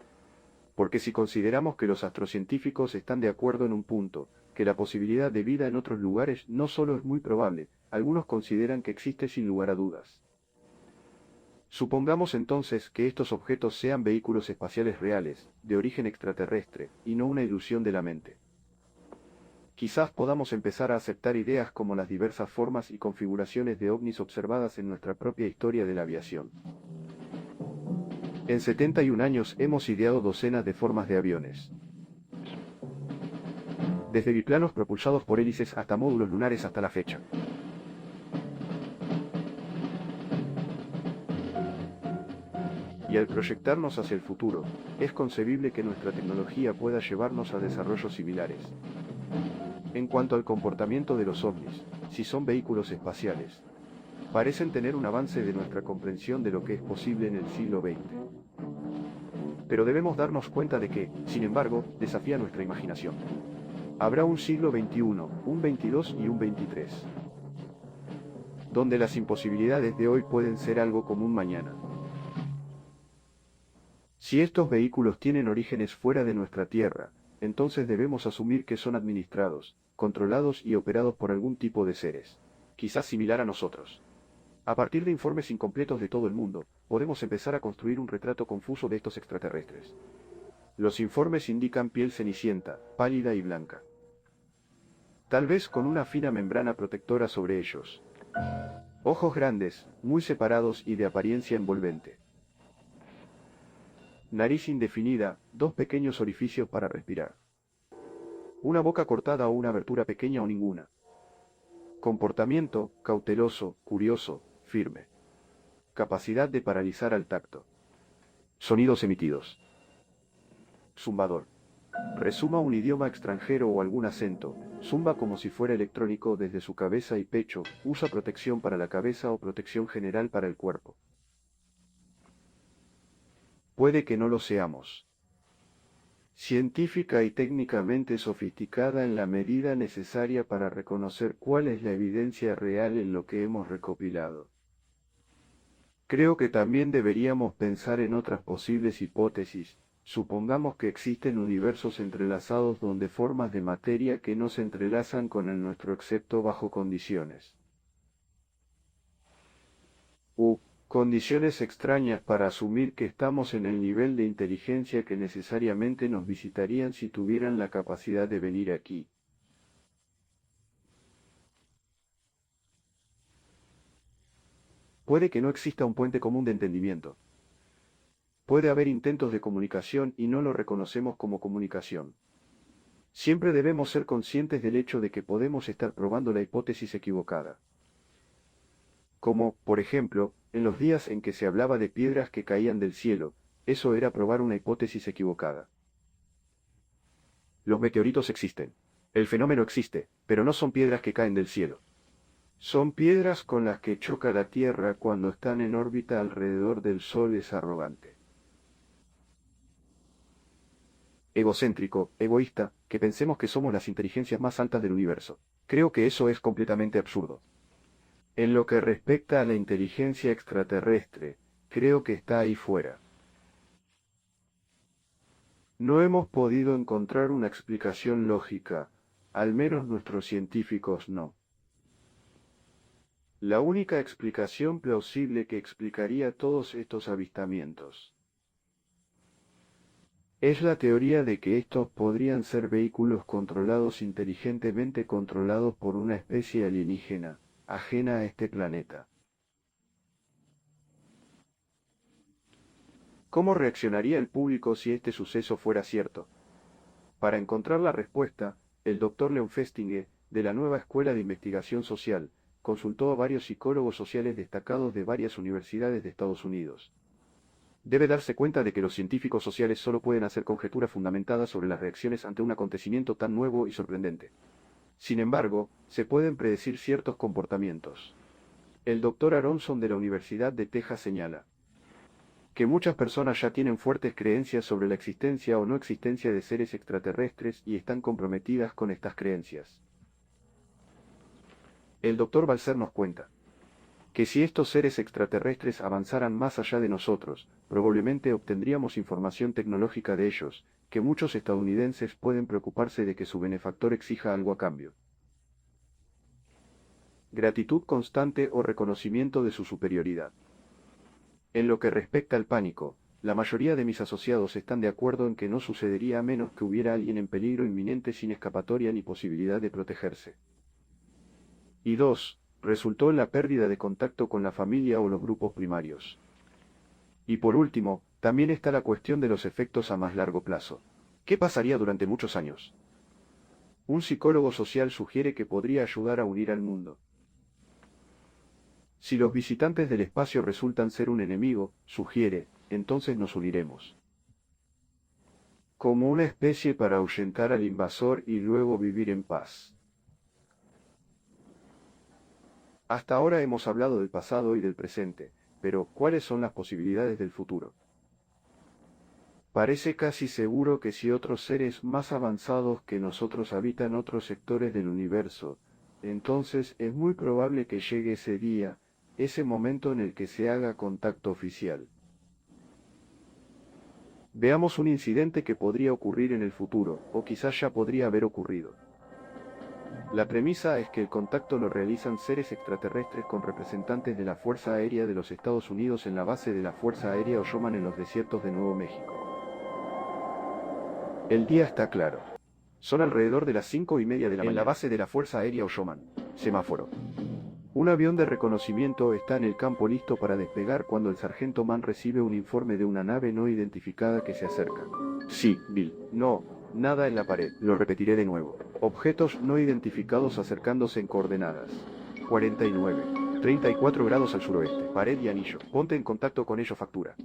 Porque si consideramos que los astrocientíficos están de acuerdo en un punto, que la posibilidad de vida en otros lugares no solo es muy probable, algunos consideran que existe sin lugar a dudas. Supongamos entonces que estos objetos sean vehículos espaciales reales, de origen extraterrestre, y no una ilusión de la mente. Quizás podamos empezar a aceptar ideas como las diversas formas y configuraciones de ovnis observadas en nuestra propia historia de la aviación. En 71 años hemos ideado docenas de formas de aviones. Desde biplanos propulsados por hélices hasta módulos lunares hasta la fecha. Y al proyectarnos hacia el futuro, es concebible que nuestra tecnología pueda llevarnos a desarrollos similares. En cuanto al comportamiento de los ovnis, si son vehículos espaciales, parecen tener un avance de nuestra comprensión de lo que es posible en el siglo XX. Pero debemos darnos cuenta de que, sin embargo, desafía nuestra imaginación. Habrá un siglo XXI, un 22 y un 23, donde las imposibilidades de hoy pueden ser algo común mañana. Si estos vehículos tienen orígenes fuera de nuestra Tierra, entonces debemos asumir que son administrados, controlados y operados por algún tipo de seres, quizás similar a nosotros. A partir de informes incompletos de todo el mundo, podemos empezar a construir un retrato confuso de estos extraterrestres. Los informes indican piel cenicienta, pálida y blanca. Tal vez con una fina membrana protectora sobre ellos. Ojos grandes, muy separados y de apariencia envolvente. Nariz indefinida, 2 pequeños orificios para respirar. Una boca cortada o una abertura pequeña o ninguna. Comportamiento, cauteloso, curioso, firme. Capacidad de paralizar al tacto. Sonidos emitidos. Zumbador. Resuma un idioma extranjero o algún acento, zumba como si fuera electrónico desde su cabeza y pecho, usa protección para la cabeza o protección general para el cuerpo. Puede que no lo seamos. Científica y técnicamente sofisticada en la medida necesaria para reconocer cuál es la evidencia real en lo que hemos recopilado. Creo que también deberíamos pensar en otras posibles hipótesis. Supongamos que existen universos entrelazados donde formas de materia que no se entrelazan con el nuestro excepto bajo condiciones. Condiciones extrañas para asumir que estamos en el nivel de inteligencia que necesariamente nos visitarían si tuvieran la capacidad de venir aquí. Puede que no exista un puente común de entendimiento. Puede haber intentos de comunicación y no lo reconocemos como comunicación. Siempre debemos ser conscientes del hecho de que podemos estar probando la hipótesis equivocada. Como, por ejemplo, en los días en que se hablaba de piedras que caían del cielo, Eso era probar una hipótesis equivocada. Los meteoritos existen. El fenómeno existe, pero no son piedras que caen del cielo. Son piedras con las que choca la Tierra cuando están en órbita alrededor del Sol. Es arrogante. Egocéntrico, egoísta, que pensemos que somos las inteligencias más altas del universo. Creo que eso es completamente absurdo. En lo que respecta a la inteligencia extraterrestre, creo que está ahí fuera. No hemos podido encontrar una explicación lógica, al menos nuestros científicos no. La única explicación plausible que explicaría todos estos avistamientos es la teoría de que estos podrían ser vehículos controlados inteligentemente controlados por una especie alienígena, ajena a este planeta. ¿Cómo reaccionaría el público si este suceso fuera cierto? Para encontrar la respuesta, el Dr. Leon Festinger, de la nueva Escuela de Investigación Social, consultó a varios psicólogos sociales destacados de varias universidades de Estados Unidos. Debe darse cuenta de que los científicos sociales solo pueden hacer conjeturas fundamentadas sobre las reacciones ante un acontecimiento tan nuevo y sorprendente. Sin embargo, se pueden predecir ciertos comportamientos. El Dr. Aronson de la Universidad de Texas señala que muchas personas ya tienen fuertes creencias sobre la existencia o no existencia de seres extraterrestres y están comprometidas con estas creencias. El Dr. Balcer nos cuenta que si estos seres extraterrestres avanzaran más allá de nosotros, probablemente obtendríamos información tecnológica de ellos, que muchos estadounidenses pueden preocuparse de que su benefactor exija algo a cambio. Gratitud constante o reconocimiento de su superioridad. En lo que respecta al pánico, la mayoría de mis asociados están de acuerdo en que no sucedería a menos que hubiera alguien en peligro inminente sin escapatoria ni posibilidad de protegerse. Y 2. Resultó en la pérdida de contacto con la familia o los grupos primarios. Y por último, también está la cuestión de los efectos a más largo plazo. ¿Qué pasaría durante muchos años? Un psicólogo social sugiere que podría ayudar a unir al mundo. Si los visitantes del espacio resultan ser un enemigo, sugiere, entonces nos uniremos. Como una especie para ahuyentar al invasor y luego vivir en paz. Hasta ahora hemos hablado del pasado y del presente, pero ¿cuáles son las posibilidades del futuro? Parece casi seguro que si otros seres más avanzados que nosotros habitan otros sectores del universo, entonces es muy probable que llegue ese día, ese momento en el que se haga contacto oficial. Veamos un incidente que podría ocurrir en el futuro, o quizás ya podría haber ocurrido. La premisa es que el contacto lo realizan seres extraterrestres con representantes de la Fuerza Aérea de los Estados Unidos en la base de la Fuerza Aérea Oshoman en los desiertos de Nuevo México. El día está claro. Son alrededor de las 5:30 de la mañana. En la base de la Fuerza Aérea Oshoman. Semáforo. Un avión de reconocimiento está en el campo listo para despegar cuando el sargento Mann recibe un informe de una nave no identificada que se acerca. Sí, Bill. No, nada en la pared. Lo repetiré de nuevo. Objetos no identificados acercándose en coordenadas 49, 34 grados al suroeste. Pared y anillo. Ponte en contacto con ello, factura.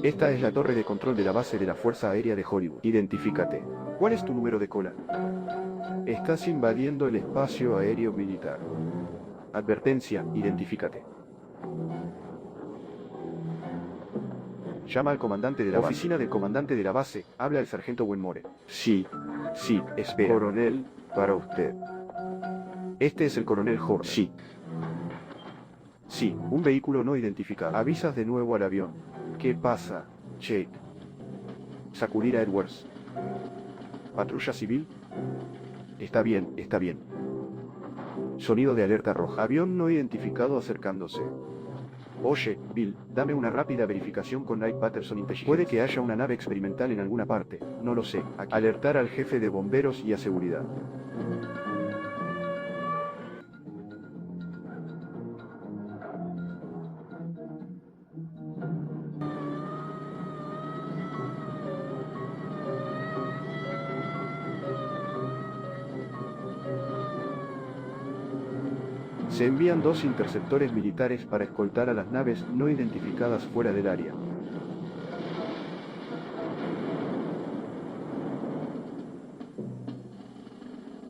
Esta es la torre de control de la base de la Fuerza Aérea de Hollywood. Identifícate. ¿Cuál es tu número de cola? Estás invadiendo el espacio aéreo militar. Advertencia, identifícate. Llama al comandante de la oficina del comandante de la base. Habla el sargento Wenmore. Sí, espera. Coronel, para usted. Este es el coronel Horner. Sí, un vehículo no identificado. Avisas de nuevo al avión. ¿Qué pasa, Jake? Sakurira Edwards. ¿Patrulla civil? Está bien, está bien. Sonido de alerta roja. Avión no identificado acercándose. Oye, Bill, dame una rápida verificación con Knight Patterson Intelligence. Puede que haya una nave experimental en alguna parte, no lo sé. Aquí. Alertar al jefe de bomberos y a seguridad. Se envían 2 interceptores militares para escoltar a las naves no identificadas fuera del área.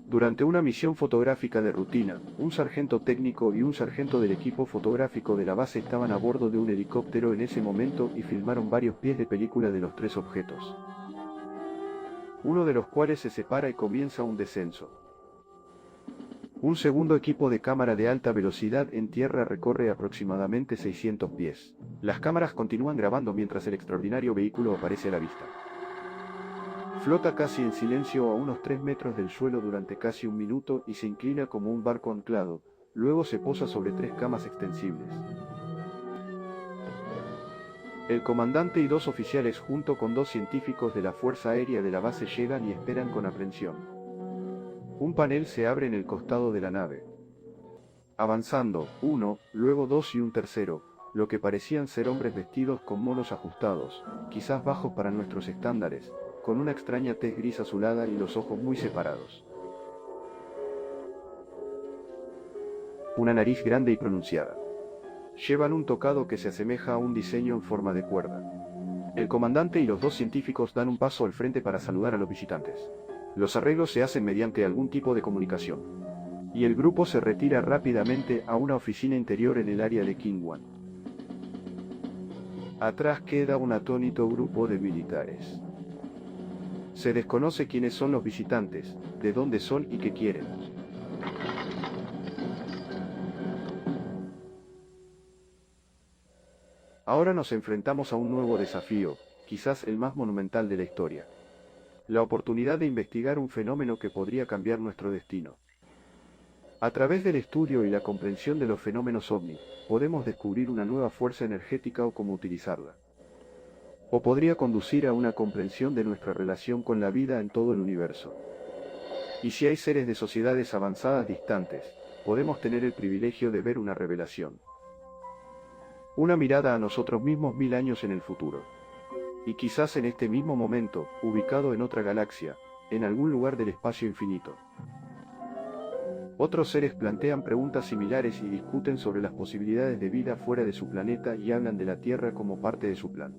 Durante una misión fotográfica de rutina, un sargento técnico y un sargento del equipo fotográfico de la base estaban a bordo de un helicóptero en ese momento y filmaron varios pies de película de los 3 objetos, uno de los cuales se separa y comienza un descenso. Un segundo equipo de cámara de alta velocidad en tierra recorre aproximadamente 600 pies. Las cámaras continúan grabando mientras el extraordinario vehículo aparece a la vista. Flota casi en silencio a unos 3 metros del suelo durante casi un minuto y se inclina como un barco anclado, luego se posa sobre 3 camas extensibles. El comandante y 2 oficiales junto con 2 científicos de la Fuerza Aérea de la base llegan y esperan con aprensión. Un panel se abre en el costado de la nave. Avanzando, 1, luego 2 y un tercero, lo que parecían ser hombres vestidos con monos ajustados, quizás bajos para nuestros estándares, con una extraña tez gris azulada y los ojos muy separados. Una nariz grande y pronunciada. Llevan un tocado que se asemeja a un diseño en forma de cuerda. El comandante y los 2 científicos dan un paso al frente para saludar a los visitantes. Los arreglos se hacen mediante algún tipo de comunicación. Y el grupo se retira rápidamente a una oficina interior en el área de Kingwan. Atrás queda un atónito grupo de militares. Se desconoce quiénes son los visitantes, de dónde son y qué quieren. Ahora nos enfrentamos a un nuevo desafío, quizás el más monumental de la historia. La oportunidad de investigar un fenómeno que podría cambiar nuestro destino. A través del estudio y la comprensión de los fenómenos ovni, podemos descubrir una nueva fuerza energética o cómo utilizarla. O podría conducir a una comprensión de nuestra relación con la vida en todo el universo. Y si hay seres de sociedades avanzadas distantes, podemos tener el privilegio de ver una revelación. Una mirada a nosotros mismos 1000 años en el futuro. Y quizás en este mismo momento, ubicado en otra galaxia, en algún lugar del espacio infinito. Otros seres plantean preguntas similares y discuten sobre las posibilidades de vida fuera de su planeta y hablan de la Tierra como parte de su plan.